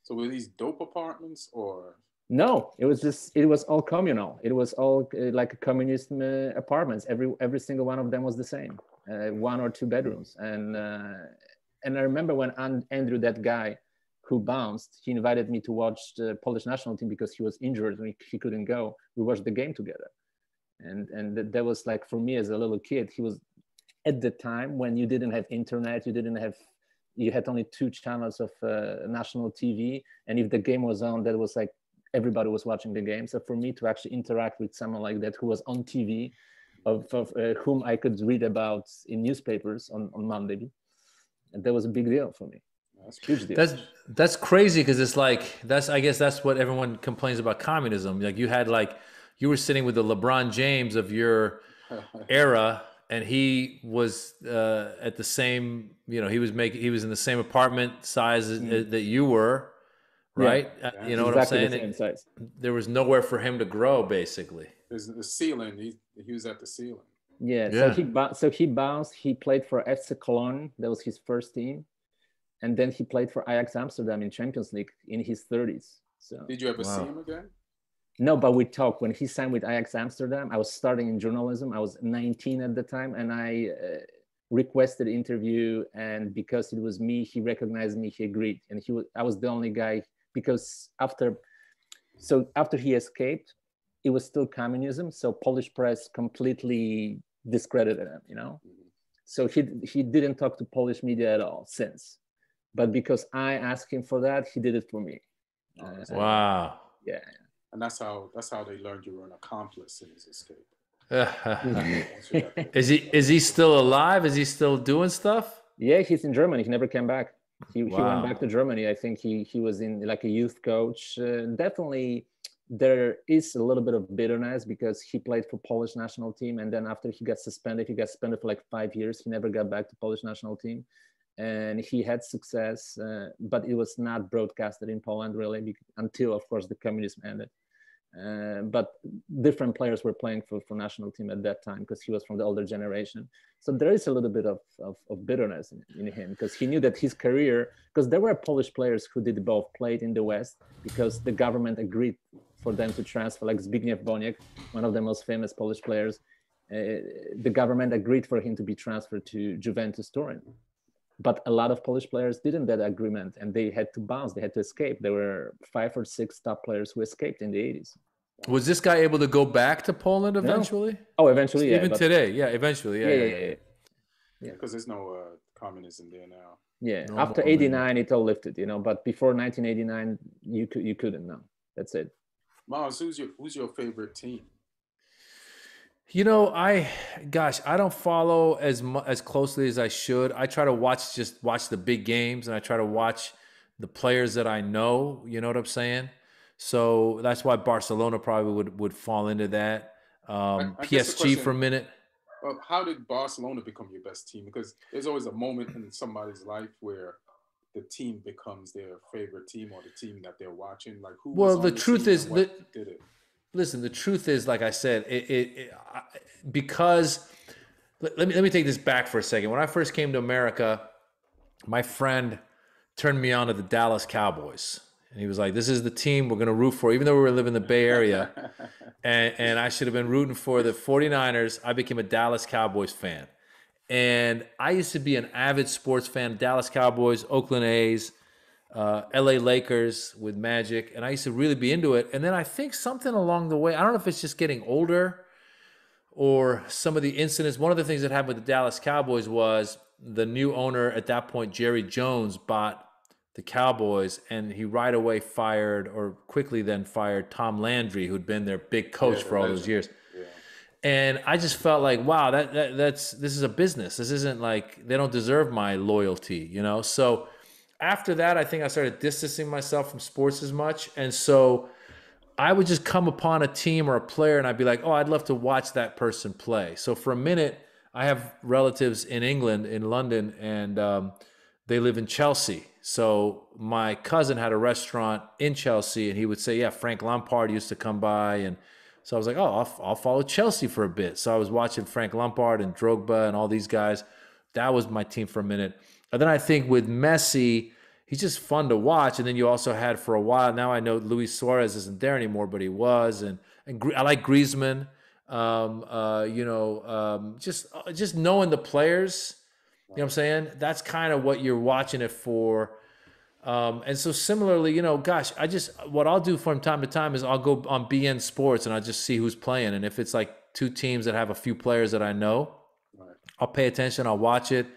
So were these dope apartments or? No, it was all communal. It was all like communist apartments. Every single one of them was the same, 1 or 2 bedrooms. And I remember when Andrew, that guy who bounced, he invited me to watch the Polish national team because he was injured and he couldn't go. We watched the game together, and that was like, for me as a little kid, he was at the time when you didn't have internet, you had only 2 channels of national TV, and if the game was on, that was like, everybody was watching the game. So for me to actually interact with someone like that who was on TV, of whom I could read about in newspapers on Monday, and that was a big deal for me. That's a huge deal. That's crazy, because it's like, I guess that's what everyone complains about communism. Like you were sitting with the LeBron James of your era, and he was at the same, he was in the same apartment size that you were. Right? Yeah. You know exactly what I'm saying? The same size. There was nowhere for him to grow, basically. There's the ceiling. He was at the ceiling. Yeah. So he bounced. He played for FC Cologne. That was his first team. And then he played for Ajax Amsterdam in Champions League in his 30s. So did you ever see him again? No, but we talked. When he signed with Ajax Amsterdam, I was starting in journalism. I was 19 at the time, and I requested an interview. And because it was me, he recognized me. He agreed, and I was the only guy. Because after he escaped, it was still communism. So Polish press completely discredited him, Mm-hmm. So he didn't talk to Polish media at all since. But because I asked him for that, he did it for me. Wow. Yeah. And that's how they learned you were an accomplice in his escape. Is he still alive? Is he still doing stuff? Yeah, he's in Germany. He never came back. He went back to Germany. I think he was in like a youth coach. Definitely, there is a little bit of bitterness because he played for Polish national team, and then after he got suspended for like 5 years. He never got back to Polish national team, and he had success, but it was not broadcasted in Poland really until, of course, the communism ended. But different players were playing for national team at that time because he was from the older generation. So there is a little bit of bitterness in him because he knew that his career, because there were Polish players who did both, played in the West because the government agreed for them to transfer, like Zbigniew Boniek, one of the most famous Polish players. The government agreed for him to be transferred to Juventus Turin. But a lot of Polish players didn't that agreement, and they had to bounce. They had to escape. There were 5 or 6 top players who escaped in the 80s. Was this guy able to go back to Poland eventually? No. Oh, eventually, yeah. Even today, yeah, eventually, yeah. Because there's no communism there now. Yeah, no, after 89, it all lifted, But before 1989, you couldn't. No, that's it. Maz, who's your favorite team? I don't follow as closely as I should. I try to watch the big games, and I try to watch the players that I know. You know what I'm saying? So that's why Barcelona probably would fall into that. PSG for a minute. Well, how did Barcelona become your best team? Because there's always a moment in somebody's life where the team becomes their favorite team or the team that they're watching. Like who? Well, the truth is that did it. Listen, the truth is, like I said, because let me take this back for a second. When I first came to America, my friend turned me on to the Dallas Cowboys. And he was like, this is the team we're going to root for, even though we were living in the Bay Area. And I should have been rooting for the 49ers. I became a Dallas Cowboys fan. And I used to be an avid sports fan, Dallas Cowboys, Oakland A's, LA Lakers with Magic. And I used to really be into it. And then I think something along the way, I don't know if it's just getting older or some of the incidents. One of the things that happened with the Dallas Cowboys was the new owner at that point, Jerry Jones, bought the Cowboys, and he right away fired, or quickly then fired, Tom Landry, who'd been their big coach for all those years. Yeah. And I just felt like, wow, this is a business. This isn't like, they don't deserve my loyalty, you know? So after that, I think I started distancing myself from sports as much. And so I would just come upon a team or a player and I'd be like, oh, I'd love to watch that person play. So for a minute, I have relatives in England, in London, and they live in Chelsea. So my cousin had a restaurant in Chelsea, and he would say, yeah, Frank Lampard used to come by. And so I was like, oh, I'll follow Chelsea for a bit. So I was watching Frank Lampard and Drogba and all these guys. That was my team for a minute. And then I think with Messi, he's just fun to watch. And then you also had for a while, now I know Luis Suarez isn't there anymore, but he was. And I like Griezmann. Just knowing the players, you know what I'm saying? That's kind of what you're watching it for. And so similarly, what I'll do from time to time is I'll go on BN Sports and I'll just see who's playing. And if it's like two teams that have a few players that I know, I'll pay attention, I'll watch it,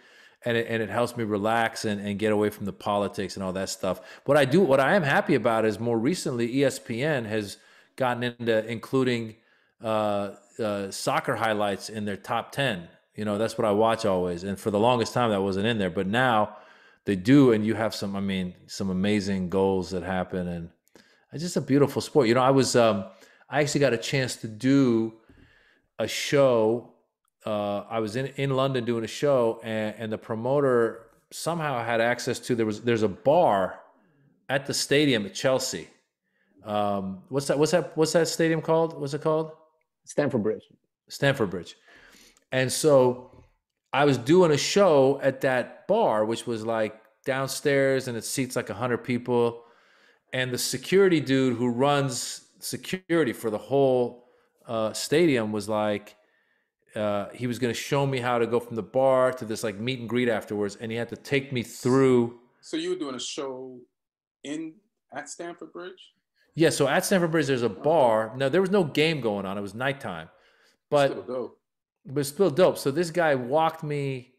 and it helps me relax and get away from the politics and all that stuff. What I am happy about is more recently ESPN has gotten into including soccer highlights in their top 10. You know, that's what I watch always. And for the longest time that wasn't in there, but now they do. And you have some amazing goals that happen, and it's just a beautiful sport. You know, I actually got a chance to do a show. I was in London doing a show, and the promoter somehow had access to, there's a bar at the stadium at Chelsea. What's that stadium called? What's it called? Stamford Bridge. And so I was doing a show at that bar, which was like downstairs, and it seats like 100 people. And the security dude who runs security for the whole stadium was like, he was going to show me how to go from the bar to this like meet and greet afterwards. And he had to take me through. So you were doing a show at Stamford Bridge? Yeah. So at Stamford Bridge, there's a bar. Now there was no game going on. It was nighttime, but it's still dope. So this guy walked me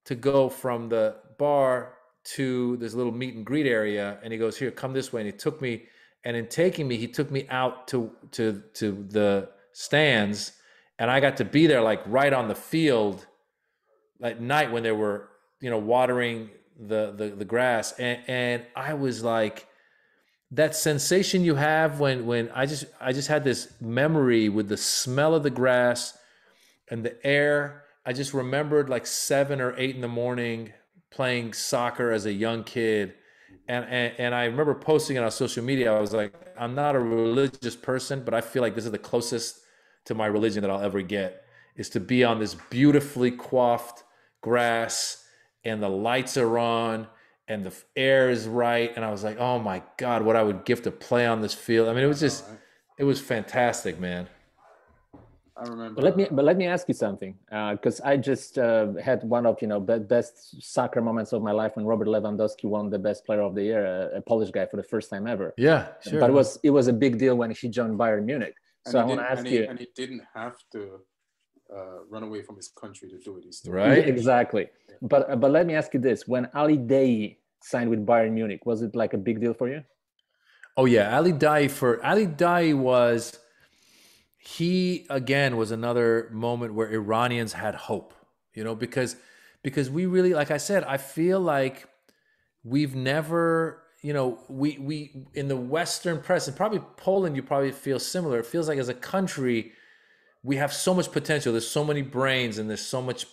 to go from the bar to this little meet and greet area. And he goes, here, come this way. And he took me, and in taking me, he took me out to the stands. And I got to be there like right on the field at night when they were, watering the grass. And I was like, that sensation you have when I just had this memory with the smell of the grass and the air. I just remembered like 7 or 8 in the morning playing soccer as a young kid. And I remember posting it on social media. I was like, I'm not a religious person, but I feel like this is the closest to my religion that I'll ever get, is to be on this beautifully coiffed grass and the lights are on and the air is right. And I was like, oh my God, what I would give to play on this field. I mean, it was fantastic, man. I remember. But let me ask you something, because I just had one of best soccer moments of my life when Robert Lewandowski won the Best Player of the Year, a Polish guy, for the first time ever. Yeah, sure. But it was a big deal when he joined Bayern Munich. So I want to ask you. And he didn't have to run away from his country to do it. Right. Exactly. But let me ask you this: when Ali Daei signed with Bayern Munich, was it like a big deal for you? Oh yeah, Ali Daei was. He again was another moment where Iranians had hope, because we really, like I said, I feel like we've never, we in the Western press, and probably Poland, you probably feel similar. It feels like as a country, we have so much potential. There's so many brains, and there's so much,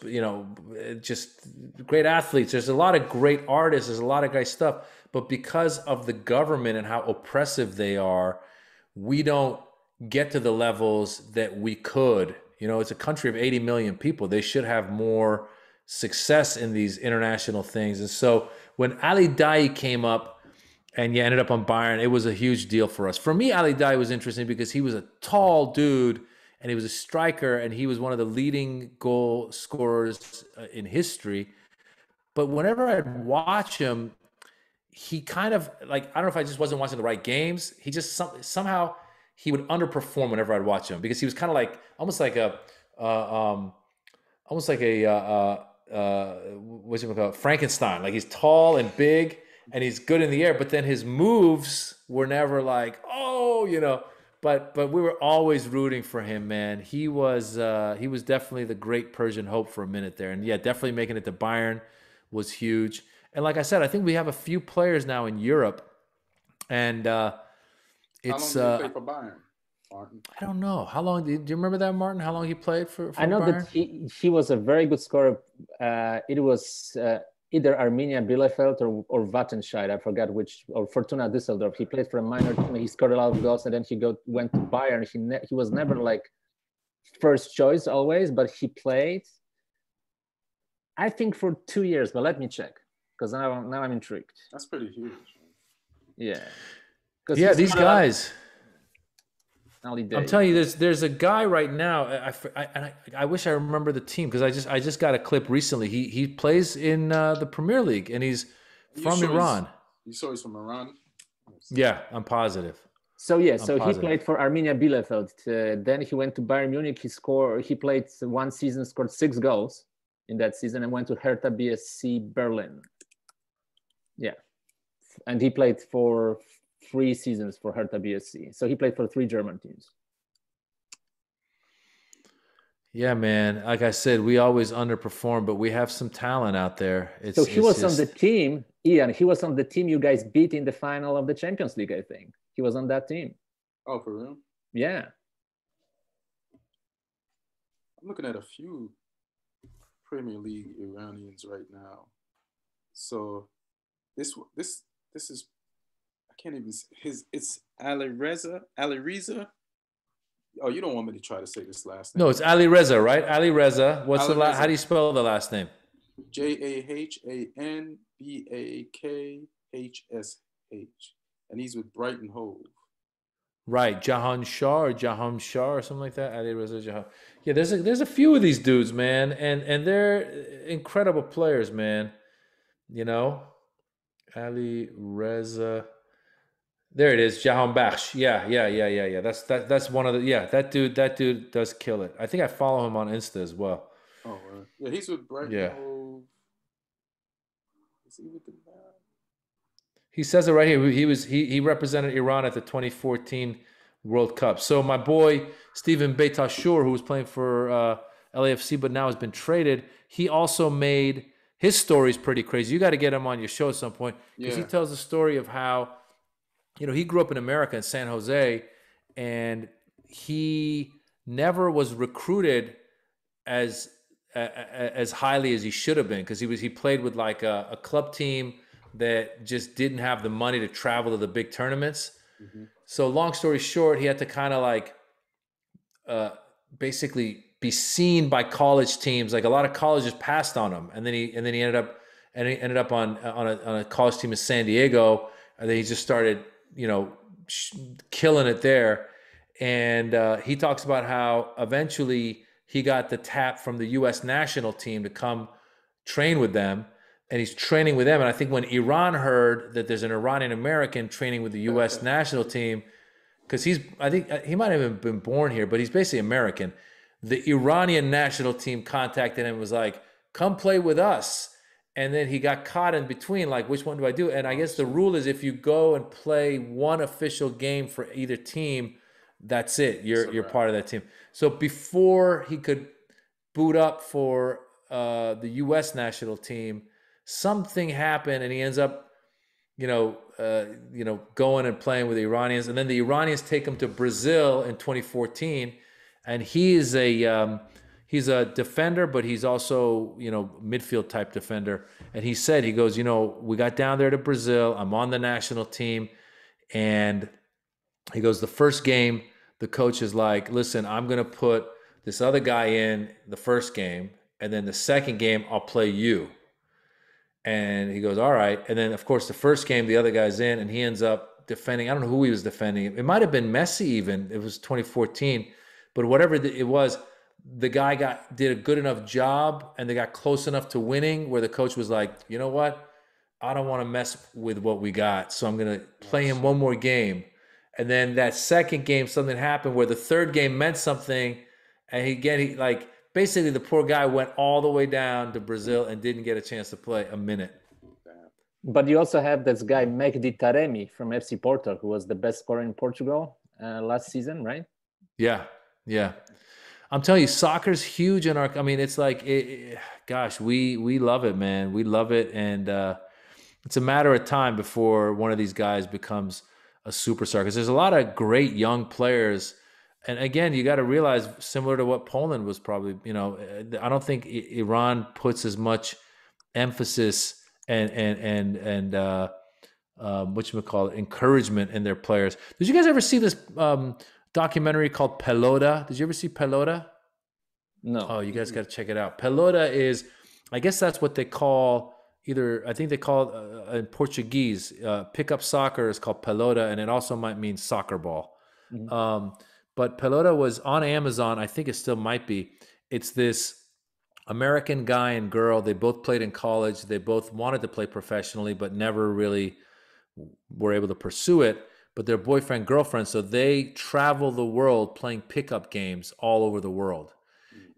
just great athletes. There's a lot of great artists. There's a lot of great stuff. But because of the government and how oppressive they are, we don't get to the levels that we could. It's a country of 80 million people. They should have more success in these international things. And so when Ali Daei came up and yeah, ended up on Bayern. It was a huge deal for us. For me, Ali Daei was interesting because he was a tall dude and he was a striker and he was one of the leading goal scorers in history. But whenever I'd watch him, he kind of like, I don't know if I just wasn't watching the right games. He just somehow he would underperform whenever I'd watch him because he was kind of like almost like a what's it called, Frankenstein. Like he's tall and big and he's good in the air, but then his moves were never like, oh, you know. But we were always rooting for him, man. He was definitely the great Persian hope for a minute there, and yeah, definitely making it to Bayern was huge. And like I said, I think we have a few players now in Europe, and it's. How long did he play for Bayern, Martin? I don't know how long. Do you remember that, Martin? How long he played for I know Bayern? that he was a very good scorer. It was either Arminia Bielefeld or Wattenscheid. I forgot which, or Fortuna Düsseldorf. He played for a minor team. He scored a lot of goals, and then he went to Bayern. He was never like first choice always, but he played, I think, for 2 years. But let me check because now I'm intrigued. That's pretty huge. Yeah. Yeah, these guys. I'm telling you, there's a guy right now. I wish I remember the team because I just got a clip recently. He plays in the Premier League and he's from Iran. You saw he's from Iran? Yeah, I'm positive. So yeah, he played for Arminia Bielefeld. Then he went to Bayern Munich. He played one season, scored 6 goals in that season, and went to Hertha BSC Berlin. Yeah, and he played for 3 seasons for Hertha BSC. So he played for 3 German teams. Yeah, man. Like I said, we always underperform, but we have some talent out there. So he was on the team, Ian. He was on the team you guys beat in the final of the Champions League, I think. He was on that team. Oh, for real? Yeah. I'm looking at a few Premier League Iranians right now. So this is, I can't even, it's Alireza. Oh, you don't want me to try to say this last name. No, it's Alireza, right? Alireza. What's the last? How do you spell the last name? Jahanbakhsh. And he's with Brighton Hove. Right, Jahan Shah or something like that. Alireza Jahan. Yeah, there's a few of these dudes, man, and they're incredible players, man. You know, Alireza. There it is, Jahan Bakhsh. Yeah. That's one of the. Yeah, that dude does kill it. I think I follow him on Insta as well. Oh, right. Yeah, he's with Brighton. Yeah. Hove. Is he with the? He says it right here. He represented Iran at the 2014 World Cup. So my boy Stephen Beytashur, who was playing for LAFC but now has been traded, he also made his story is pretty crazy. You got to get him on your show at some point because he tells the story of how, you know, he grew up in America in San Jose, and he never was recruited as highly as he should have been because he played with like a club team that just didn't have the money to travel to the big tournaments. Mm-hmm. So long story short, he had to kind of like basically be seen by college teams. Like a lot of colleges passed on him, and then he ended up on a college team in San Diego, and then he just started, you know, killing it there. And he talks about how eventually he got the tap from the U.S. national team to come train with them. And he's training with them. And I think when Iran heard that there's an Iranian American training with the U.S. national team, because I think he might have been born here, but he's basically American. The Iranian national team contacted him and was like, come play with us. And then he got caught in between, like, which one do I do? And I guess the rule is if you go and play one official game for either team, that's it. You're part of that team. So before he could boot up for the U.S. national team, something happened, and he ends up, going and playing with the Iranians, and then the Iranians take him to Brazil in 2014, and he's a defender, but he's also midfield type defender. And he said, he goes, we got down there to Brazil. I'm on the national team, and he goes, the first game, the coach is like, listen, I'm gonna put this other guy in the first game, and then the second game I'll play you. And he goes, all right. And then, of course, the first game, the other guy's in, and he ends up defending. I don't know who he was defending. It might have been Messi even. It was 2014. But whatever it was, the guy did a good enough job, and they got close enough to winning where the coach was like, you know what? I don't want to mess with what we got. So I'm going to play him one more game. And then that second game, something happened where the third game meant something. And he basically the poor guy went all the way down to Brazil and didn't get a chance to play a minute. But you also have this guy, Mehdi Taremi from FC Porto, who was the best scorer in Portugal last season, right? Yeah, yeah. I'm telling you, soccer's huge in our. I mean, it's like, gosh, we love it, man. We love it, and it's a matter of time before one of these guys becomes a superstar. Because there's a lot of great young players, and again, you got to realize, similar to what Poland was probably. I don't think Iran puts as much emphasis and whatchamacallit, encouragement in their players. Did you guys ever see this documentary called Pelota? Did you ever see Pelota? No. Oh, you guys got to check it out. Pelota is, I guess that's what they call I think they call it in Portuguese, pickup soccer is called Pelota, and it also might mean soccer ball. Mm-hmm. But Pelota was on Amazon. I think it still might be. It's this American guy and girl. They both played in college. They both wanted to play professionally, but never really were able to pursue it. But they're boyfriend, girlfriend. So they travel the world playing pickup games all over the world.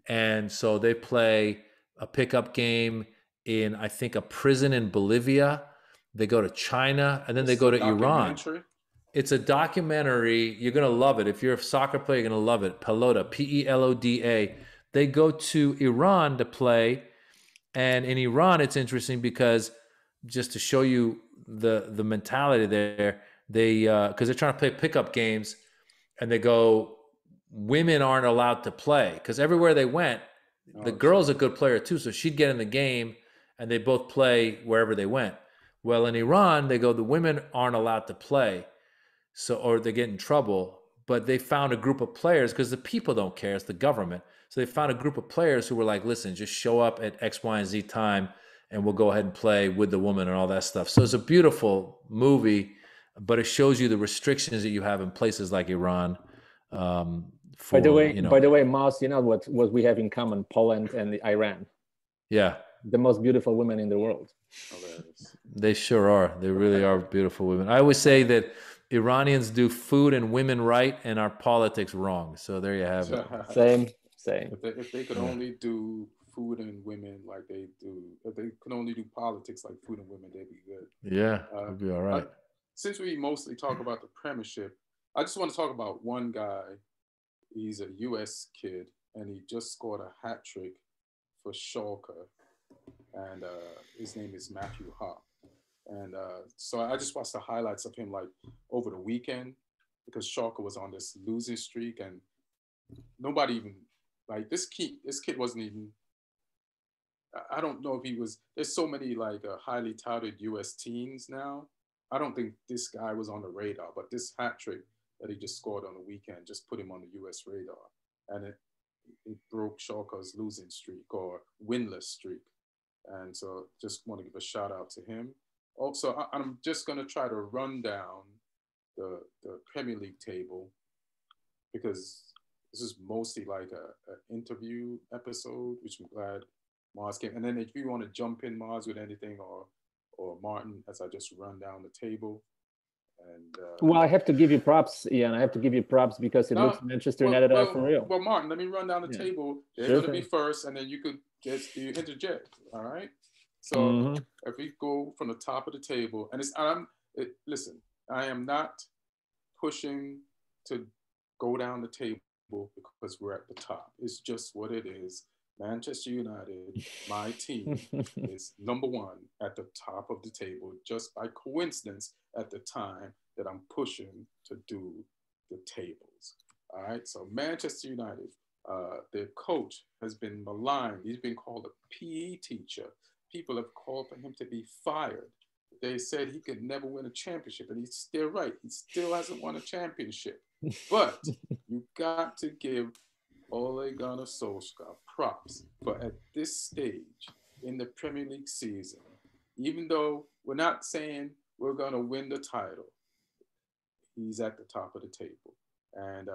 And so they play a pickup game in, I think, a prison in Bolivia. They go to China, and then they go to Iran. It's a documentary. You're going to love it. If you're a soccer player, you're going to love it. Pelota, Peloda. They go to Iran to play. And in Iran, it's interesting because, just to show you the mentality there, because they're trying to play pickup games, and they go, women aren't allowed to play. Because everywhere they went, the girl's a good player too, so she'd get in the game, and they both play wherever they went. Well, in Iran, they go, the women aren't allowed to play, or they get in trouble. But they found a group of players, because the people don't care, it's the government. So they found a group of players who were like, listen, just show up at X, Y, and Z time, and we'll go ahead and play with the woman and all that stuff. So it's a beautiful movie, but it shows you the restrictions that you have in places like Iran. By the way, Maz, you know what we have in common, Poland and Iran. Yeah. The most beautiful women in the world. They sure are. They really are beautiful women. I always say that Iranians do food and women right, and our politics wrong. So there you have it. Same. If they could only do food and women like they do, if they could only do politics like food and women, they'd be good. Yeah, it'd be all right. Since we mostly talk about the Premiership, I just want to talk about one guy. He's a U.S. kid, and he just scored a hat trick for Schalke, and his name is Matthew Hoppe. And so I just watched the highlights of him like over the weekend, because Schalke was on this losing streak, and nobody even, like, this kid wasn't even, I don't know if he was, there's so many like highly touted U.S. teams now. I don't think this guy was on the radar, but this hat trick that he just scored on the weekend just put him on the U.S. radar. And it broke Schalke's losing streak, or winless streak. And so just want to give a shout out to him. Also, I'm just going to try to run down the Premier League table, because this is mostly like an interview episode, which I'm glad Maz came. And then if you want to jump in, Maz, with anything, or Martin, as I just run down the table. And well, I have to give you props, Ian. I have to give you props, because it looks Manchester United are for real. Well, Martin, let me run down the table. They're going to be first, and then you could just interject. All right. So if we go from the top of the table, and listen, I am not pushing to go down the table because we're at the top. It's just what it is. Manchester United, my team, is number one at the top of the table, just by coincidence at the time that I'm pushing to do the tables. All right, so Manchester United, their coach has been maligned. He's been called a PE teacher. People have called for him to be fired. They said he could never win a championship, and he's still right. He still hasn't won a championship. But you got to give Ole Gunnar Solskjaer props for, at this stage in the Premier League season, even though we're not saying we're going to win the title, he's at the top of the table, and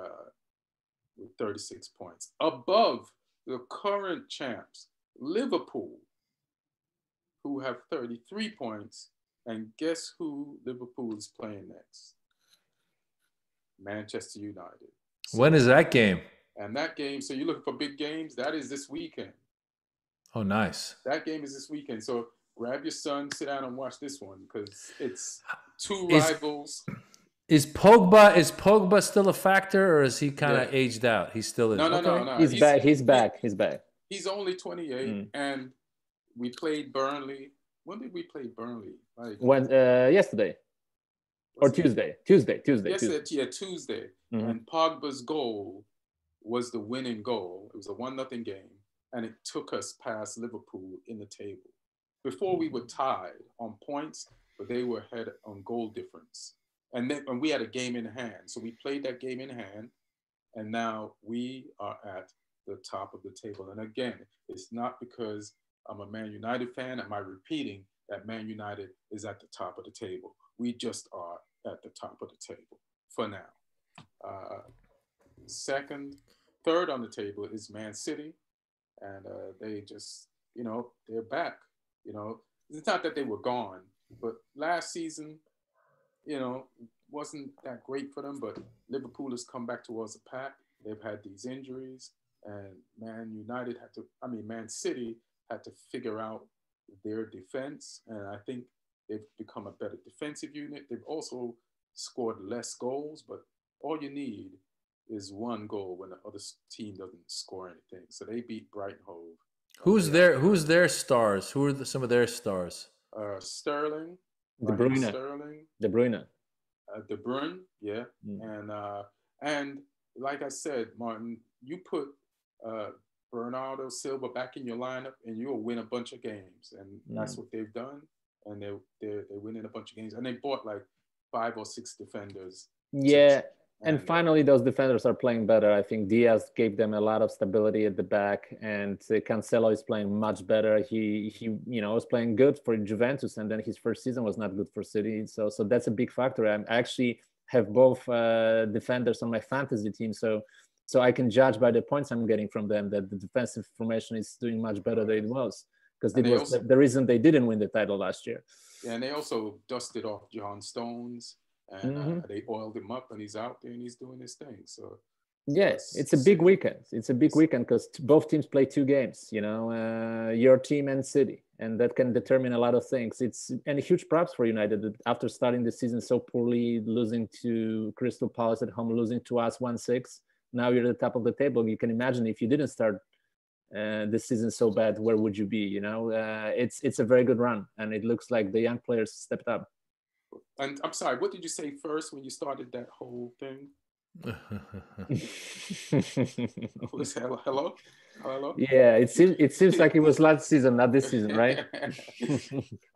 with 36 points, above the current champs, Liverpool, who have 33 points. And guess who Liverpool is playing next? Manchester United. So, when is that game? And that game, so you're looking for big games? That is this weekend. Oh, nice. That game is this weekend. So grab your son, sit down and watch this one because it's two rivals. Is Pogba still a factor, or is he kind of aged out? He still is. No. He's back. He's only 28, and we played Burnley. When did we play Burnley? Yesterday. Or Tuesday. Tuesday. Yeah, Tuesday. And Pogba's goal was the winning goal. It was a 1-0 game, and it took us past Liverpool in the table. Before we were tied on points, but they were ahead on goal difference. And we had a game in hand. So we played that game in hand, and now we are at the top of the table. And again, it's not because I'm a Man United fan. Am I repeating that Man United is at the top of the table? We just are at the top of the table for now. Third on the table is Man City, and they just, they're back. It's not that they were gone, but last season, wasn't that great for them. But Liverpool has come back towards the pack. They've had these injuries, and Man City had to figure out their defense, and I think they've become a better defensive unit. They've also scored less goals, but all you need is one goal when the other team doesn't score anything. So they beat Brighton Hove. Who's their stars? Who are some of their stars? Sterling, De Bruyne, De Bruyne, yeah, and like I said, Martin, you put Bernardo Silva back in your lineup, and you'll win a bunch of games, and that's what they've done, and they're winning a bunch of games, and they bought like 5 or 6 defenders. Yeah. And finally, those defenders are playing better. I think Diaz gave them a lot of stability at the back, and Cancelo is playing much better. He was playing good for Juventus, and then his first season was not good for City. So that's a big factor. I actually have both defenders on my fantasy team, so I can judge by the points I'm getting from them that the defensive formation is doing much better than it was, because it was the reason they didn't win the title last year. Yeah, and they also dusted off John Stones. And they oiled him up, and he's out there and he's doing his thing. So yes, it's a big weekend. It's a big weekend because both teams play 2 games. Your team and City, and that can determine a lot of things. And huge props for United after starting the season so poorly, losing to Crystal Palace at home, losing to us 1-6. Now you're at the top of the table. You can imagine if you didn't start the season so bad, where would you be? It's a very good run, and it looks like the young players stepped up. And I'm sorry, what did you say first when you started that whole thing? Hello? Yeah, it seems like it was last season, not this season, right?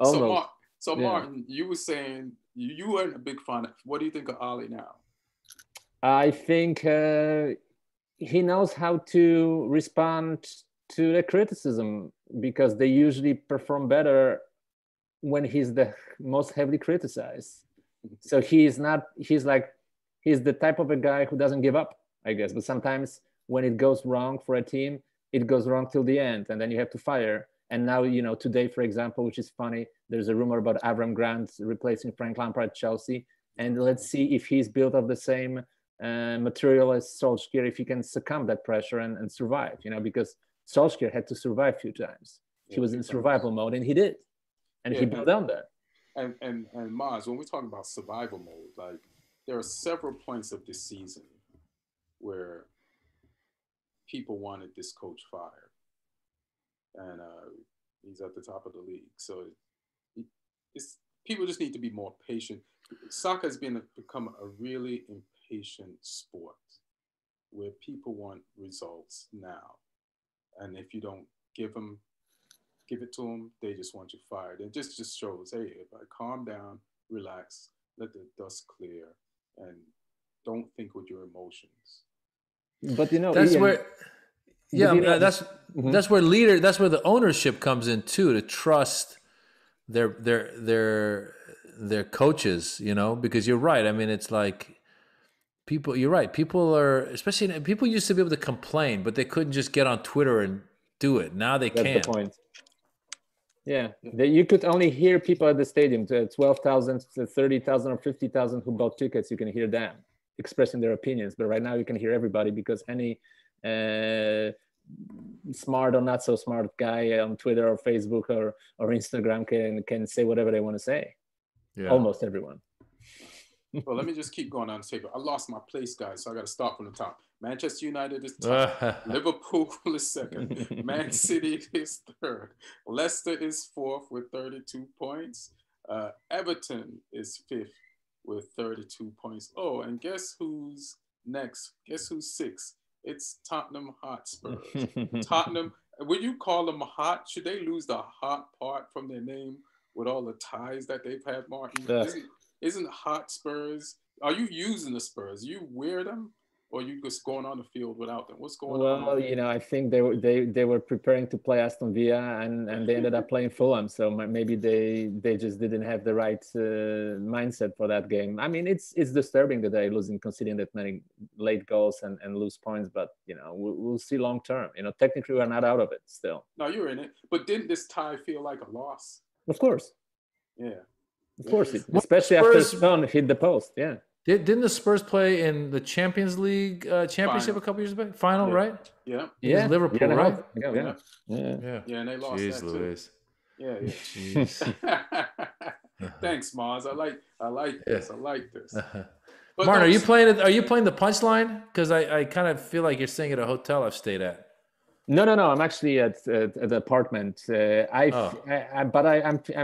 So Martin, you were saying you weren't a big fan. What do you think of Ali now? I think he knows how to respond to the criticism, because they usually perform better when he's the most heavily criticized. So he's the type of a guy who doesn't give up, I guess. But sometimes when it goes wrong for a team, it goes wrong till the end, and then you have to fire. And now, today, for example, which is funny, there's a rumor about Avram Grant replacing Frank Lampard at Chelsea. And let's see if he's built of the same material as Solskjaer, if he can succumb that pressure and survive, because Solskjaer had to survive a few times. He was in survival mode, and he did. And he built down there. And Maz, when we talk about survival mode, like there are several points of this season where people wanted this coach fired, and he's at the top of the league. So people just need to be more patient. Soccer has become a really impatient sport where people want results now, and if you don't give it to them, they just want you fired. It just shows, hey, if I calm down, relax, let the dust clear, and don't think with your emotions. But that's Ian, where, that's where the ownership comes in too, to trust their coaches, you know, because you're right. I mean, it's like people. You're right. People are, especially people used to be able to complain, but they couldn't just get on Twitter and do it. Now they That's can. the point. Yeah, you could only hear people at the stadium, to 12,000, to 30,000 or 50,000 who bought tickets. You can hear them expressing their opinions. But right now you can hear everybody because any smart or not so smart guy on Twitter or Facebook or Instagram can say whatever they want to say. Yeah. Almost everyone. Well, let me just keep going on the table. I lost my place, guys, so I got to start from the top. Manchester United is top. Liverpool is second. Man City is third. Leicester is fourth with 32 points. Everton is fifth with 32 points. Oh, and guess who's next? Guess who's sixth? It's Tottenham Hotspur. Tottenham, would you call them hot? Should they lose the hot part from their name with all the ties that they've had, Martin? Isn't Hotspurs? Are you using the Spurs? You wear them, or you just going on the field without them? What's going on? Well, you know, I think they were preparing to play Aston Villa, and they ended up playing Fulham. So maybe they just didn't have the right mindset for that game. I mean, it's disturbing that they're losing, conceding that many late goals and lose points. But you know, we'll see long term. You know, technically we're not out of it still. No, you're in it. But didn't this tie feel like a loss? Of course. Yeah. Of course, especially after Son hit the post. Yeah. Didn't the Spurs play in the Champions League championship a couple years back? Final, right? Yeah. Yeah. Liverpool, right? Yeah. And they lost that Louise. Too. Yeah. Thanks, Maz. I like this. I like this. But Martin, are you playing the punchline? Because I kind of feel like you're staying at a hotel I've stayed at. No. I'm actually at the apartment. I'm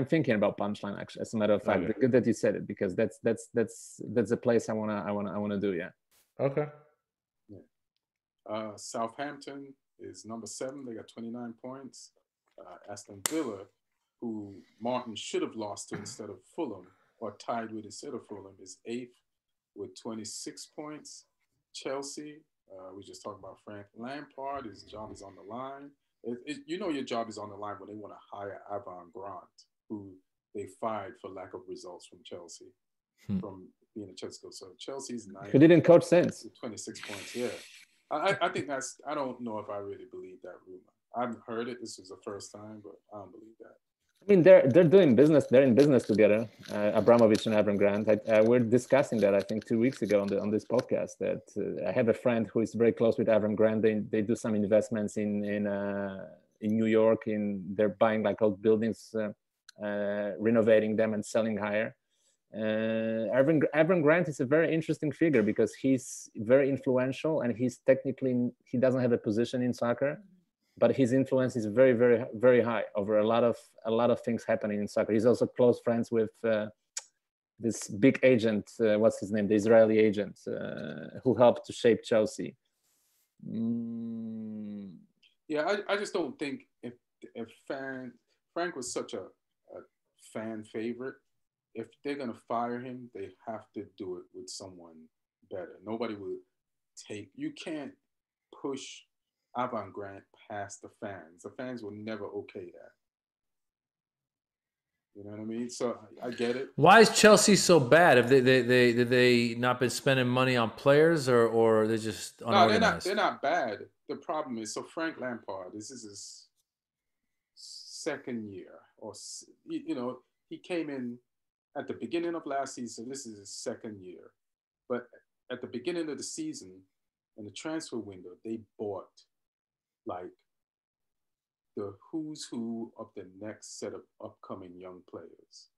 thinking about punchline. Actually, as a matter of fact, okay. Good that you said it, because that's the place I wanna do. Yeah. Okay. Yeah. Southampton is number 7. They got 29 points. Aston Villa, who Martin should have lost to instead of Fulham, or tied with instead of Fulham, is 8th with 26 points. Chelsea. We just talked about Frank Lampard. His job is on the line. You know your job is on the line when they want to hire Grant, who they fired for lack of results from Chelsea, from being a Chelsea coach. So Chelsea's 9th. Who didn't coach since? 26 points, yeah. I think I don't know if I really believe that rumor. I haven't heard it. This was the first time, but I don't believe that. I mean, they're doing business. They're in business together, Abramovich and Avram Grant. We're discussing that, I think, 2 weeks ago on this podcast. That I have a friend who is very close with Avram Grant. They do some investments in New York. They're buying like old buildings, renovating them and selling higher. Avram Grant is a very interesting figure because he's very influential, and he doesn't have a position in soccer. But his influence is very, very, very high over a lot of things happening in soccer. He's also close friends with this big agent. What's his name? The Israeli agent who helped to shape Chelsea. Yeah, I just don't think if Frank was such a fan favorite, if they're gonna fire him, they have to do it with someone better. Nobody would take. You can't push Avram Grant past the fans. The fans will never okay that. You know what I mean? So I get it. Why is Chelsea so bad? Have they not been spending money on players, or they're just unorganized? No, they're not bad. The problem is, so Frank Lampard, this is his second year, or you know, he came in at the beginning of last season. This is his second year, but at the beginning of the season, in the transfer window, they bought like the who's who of the next set of upcoming young players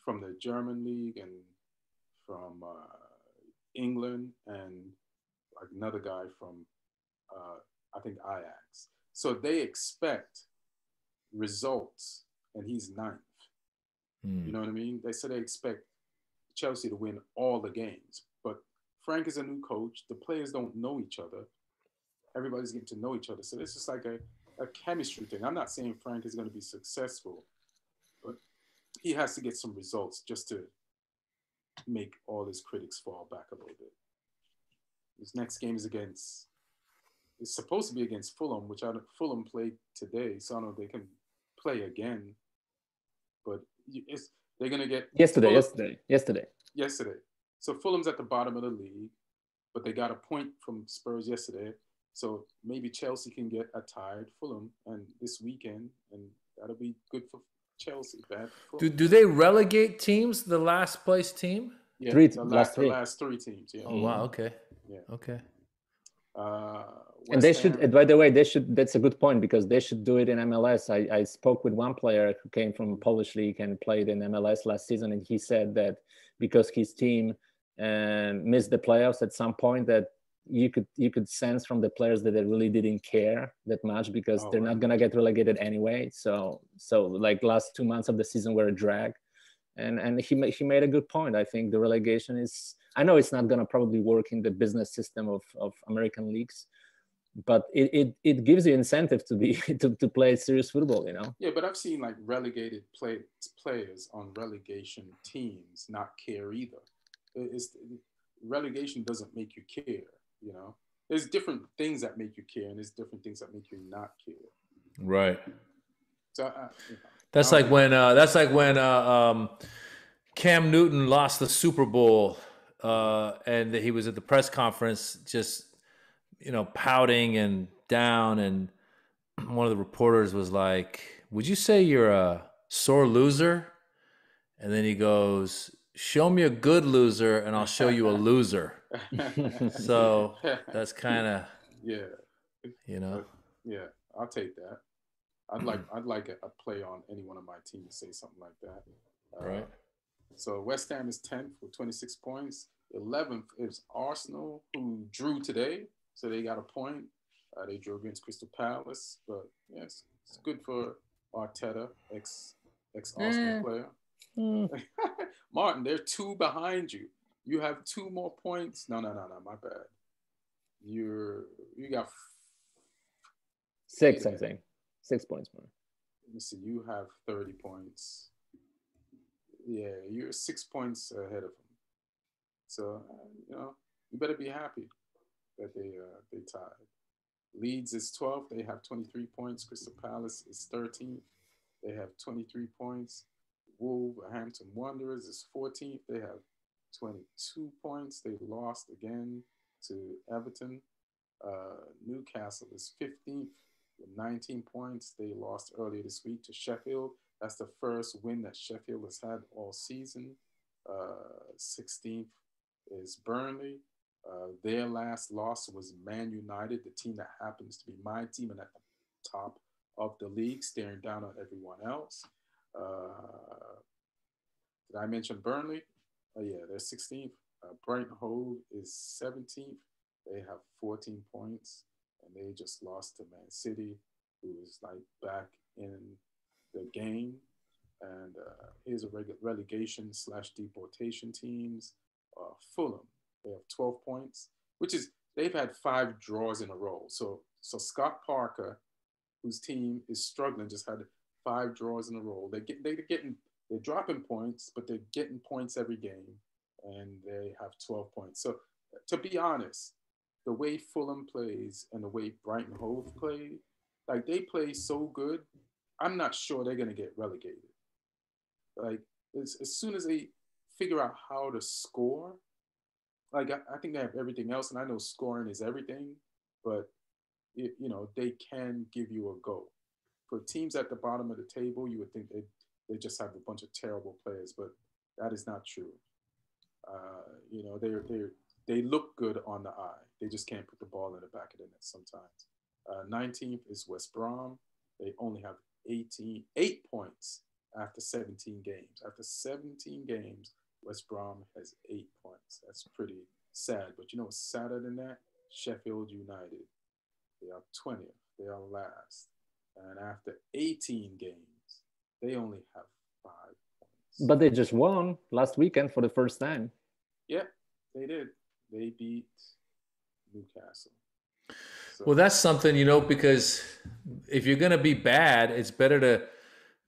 from the German league and from England, and like another guy from I think Ajax. So they expect results, and he's 9th. You know what I mean? They said they expect Chelsea to win all the games, but Frank is a new coach. The players don't know each other. Everybody's getting to know each other. So this is like a chemistry thing. I'm not saying Frank is going to be successful, but he has to get some results just to make all his critics fall back a little bit. His next game is it's supposed to be against Fulham, which Fulham played today. So I don't know if they can play again. But they're going to get yesterday. So Fulham's at the bottom of the league, but they got a point from Spurs yesterday. So maybe Chelsea can get a tired Fulham and this weekend, and that'll be good for Chelsea. Bad for Fulham. Do they relegate teams? The last place team? Yeah, the last three teams. Yeah. Oh wow. Okay. Yeah. Okay. And they should, by the way, that's a good point, because they should do it in MLS. I spoke with one player who came from Polish league and played in MLS last season, and he said that because his team missed the playoffs at some point, that you could sense from the players that they really didn't care that much, because they're not gonna get relegated anyway. So like last 2 months of the season were a drag, and he made a good point. I think the relegation is, I know it's not gonna probably work in the business system of American leagues, but it gives you incentive to be to play serious football, you know. Yeah, but I've seen like relegated players on relegation teams not care either. Relegation doesn't make you care, you know. There's different things that make you care, and there's different things that make you not care. Right. So that's like when Cam Newton lost the Super Bowl, and he was at the press conference just, you know, pouting and down, and one of the reporters was like, "Would you say you're a sore loser?" And then he goes, "Show me a good loser and I'll show you a loser." So that's kind of, you know. Yeah, I'll take that. I'd like a play on any one of my teams to say something like that. Right. So West Ham is 10th with 26 points. 11th is Arsenal, who drew today, so they got a point. They drew against Crystal Palace, but yes, it's good for Arteta, ex-Arsenal player. Martin, they're 2 behind you. You have 2 more points. No, my bad. You got 6, I think. 6 points more. Let me see. You have 30 points. Yeah, you're 6 points ahead of them. So you know, you better be happy that they tied. Leeds is 12th. They have 23 points. Crystal Palace is 13th. They have 23 points. Wolverhampton Wanderers is 14th. They have 22 points. They lost again to Everton. Newcastle is 15th with 19 points. They lost earlier this week to Sheffield. That's the first win that Sheffield has had all season. 16th is Burnley. Their last loss was Man United, the team that happens to be my team and at the top of the league, staring down on everyone else. Did I mention Burnley? Yeah, they're 16th. Brighton Hove is 17th. They have 14 points, and they just lost to Man City, who is like back in the game. And here's a relegation / deportation teams. Fulham, they have 12 points, which is, they've had 5 draws in a row. So Scott Parker, whose team is struggling, just had 5 draws in a row. They're dropping points, but they're getting points every game, and they have 12 points. So to be honest, the way Fulham plays and the way Brighton Hove play, like they play so good, I'm not sure they're going to get relegated. Like as soon as they figure out how to score, like I think they have everything else, and I know scoring is everything, but you know, they can give you a go. For teams at the bottom of the table, you would think they just have a bunch of terrible players, but that is not true. You know, they look good on the eye. They just can't put the ball in the back of the net sometimes. 19th is West Brom. They only have 8 points after 17 games. After 17 games, West Brom has 8 points. That's pretty sad. But you know what's sadder than that? Sheffield United. They are 20th. They are last. And after 18 games, they only have 5 points. But they just won last weekend for the first time. Yeah, they did. They beat Newcastle. So, well, that's something, you know, because if you're going to be bad, it's better to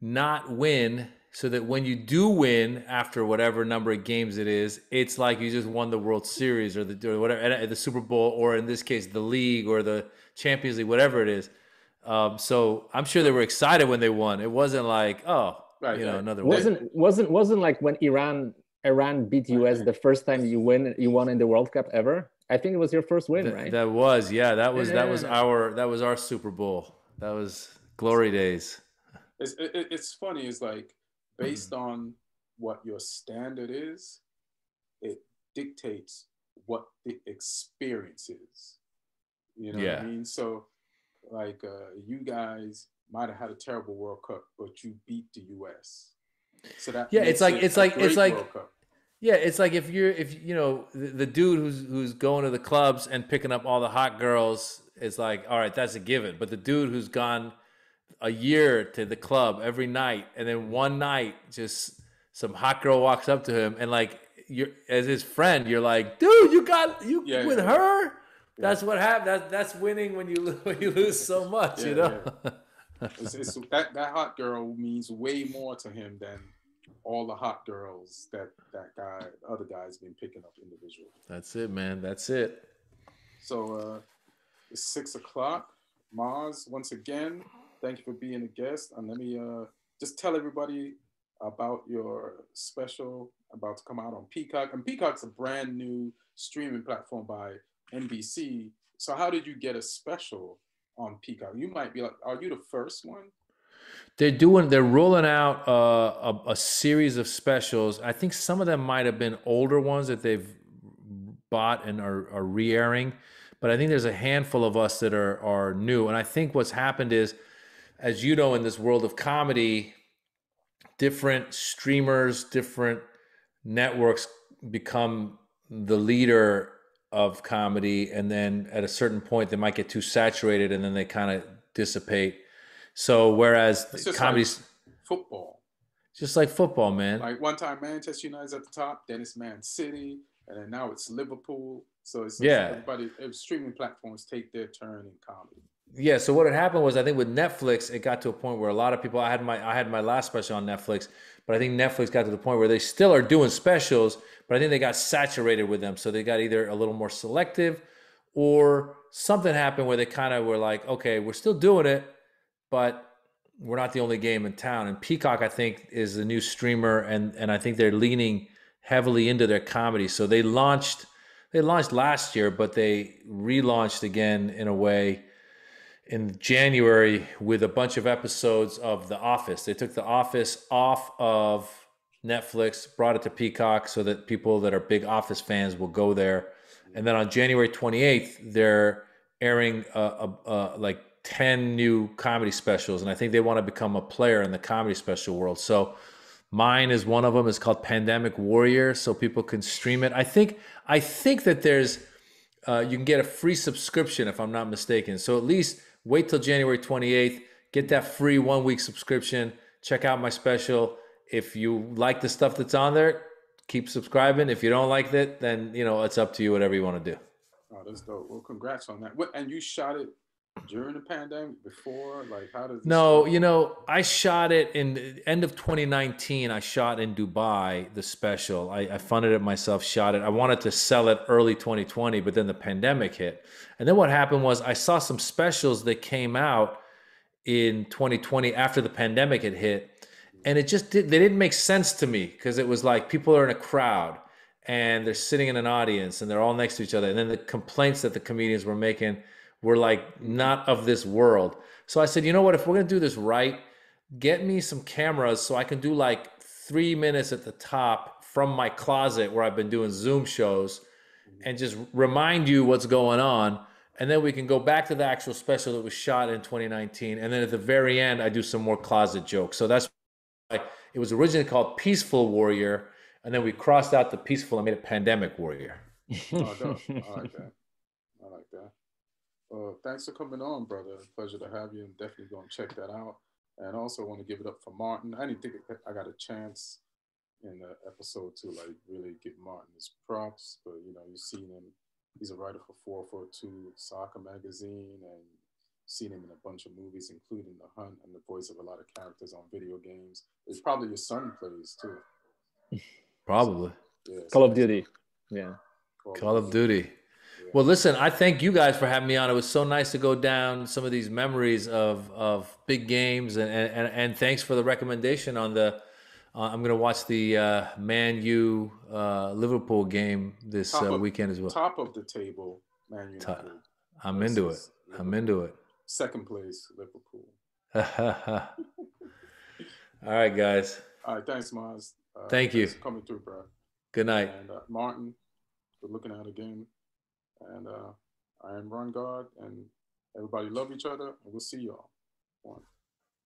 not win, so that when you do win after whatever number of games it is, it's like you just won the World Series or the Super Bowl, or in this case, the league or the Champions League, whatever it is. So I'm sure they were excited when they won. It wasn't like, oh, Right. you know, Right. another way. Wasn't like when Iran beat US the first time you won in the World Cup ever? I think it was your first win, right? That was that was Yeah. our Super Bowl. That was glory days. It's funny. It's like based on what your standard is, it dictates what the experience is. You know what Yeah. I mean? So, like, you guys might have had a terrible World Cup, but you beat the US. So that Yeah, makes it a great World Cup. yeah, it's like if you know the dude who's going to the clubs and picking up all the hot girls is like, all right, that's a given. But the dude who's gone a year to the club every night, and then one night just some hot girl walks up to him, and like you're as his friend, you're like, dude, Yeah, with yeah, her. yeah. That's what happened. That's winning when you lose so much, Yeah, you know. yeah. It's that hot girl means way more to him than all the hot girls that other guy's been picking up individually. That's it, man. That's it. So it's 6 o'clock. Maz, once again, thank you for being a guest. And let me just tell everybody about your special about to come out on Peacock. And Peacock's a brand new streaming platform by NBC. So how did you get a special on Peacock? You might be like, are you the first one? They're rolling out a series of specials. I think some of them might have been older ones that they've bought and are re-airing, but I think there's a handful of us that are new. And I think what's happened is, as you know, in this world of comedy, different streamers, different networks become the leader of comedy, and then at a certain point they might get too saturated and then they kind of dissipate. So whereas comedy's like football, just like football, man. Like one time Manchester United's at the top, then it's Man City, and then now it's Liverpool. So it's everybody, streaming platforms take their turn in comedy. Yeah. So what had happened was, I think with Netflix, it got to a point where a lot of people. I had my last special on Netflix, but I think Netflix got to the point where they still are doing specials, but I think they got saturated with them. So they got either a little more selective, or something happened where they kind of were like, okay, we're still doing it, but we're not the only game in town. And Peacock, I think, is the new streamer, and I think they're leaning heavily into their comedy. So they launched last year, but they relaunched again in a way in January with a bunch of episodes of The Office. They took The Office off of Netflix, brought it to Peacock so that people that are big Office fans will go there. And then on January 28th, they're airing like 10 new comedy specials, and I think they want to become a player in the comedy special world. So mine is one of them. It's called Pandemic Warrior, so people can stream it. I think that there's you can get a free subscription if I'm not mistaken. So at least wait till January 28th, get that free 1 week subscription, check out my special. If you like the stuff that's on there, keep subscribing. If you don't like it, then it's up to you, whatever you want to do. Oh, that's dope. Well, congrats on that. And you shot it during the pandemic, before? Like, how does this No, I shot it in the end of 2019. I shot in Dubai, the special. I funded it myself, shot it. I wanted to sell it early 2020, but then the pandemic hit. And then what happened was I saw some specials that came out in 2020 after the pandemic had hit. And they didn't make sense to me, because it was like people are in a crowd and they're sitting in an audience and they're all next to each other. And then the complaints that the comedians were making were like not of this world. So I said, you know what, if we're gonna do this right, get me some cameras so I can do like 3 minutes at the top from my closet where I've been doing Zoom shows, and just remind you what's going on. And then we can go back to the actual special that was shot in 2019. And then at the very end, I do some more closet jokes. So that's why it was originally called Peaceful Warrior. And then we crossed out the peaceful and made it Pandemic Warrior. Oh, dope. I like that. Thanks for coming on, brother. Pleasure to have you, and definitely going to check that out. And also want to give it up for Martin. I didn't think I got a chance in the episode to like really give Martin his props, but you've seen him. He's a writer for 442 Soccer Magazine, and seen him in a bunch of movies, including The Hunt, and the voice of a lot of characters on video games. It's probably your son plays too. Probably. So, yeah, Call of Duty. Yeah. Call of Duty. Yeah. Well, listen, I thank you guys for having me on. It was so nice to go down some of these memories of big games, and thanks for the recommendation on the. I'm going to watch the Man U Liverpool game this weekend as well. Top of the table, Man U. I'm into it. I'm into it. Second place, Liverpool. All right, guys. All right, thanks, Maz. Thank you. For coming through, bro. Good night. And Martin, for looking at it again. And I am Ron God, and everybody love each other, and we'll see y'all. One.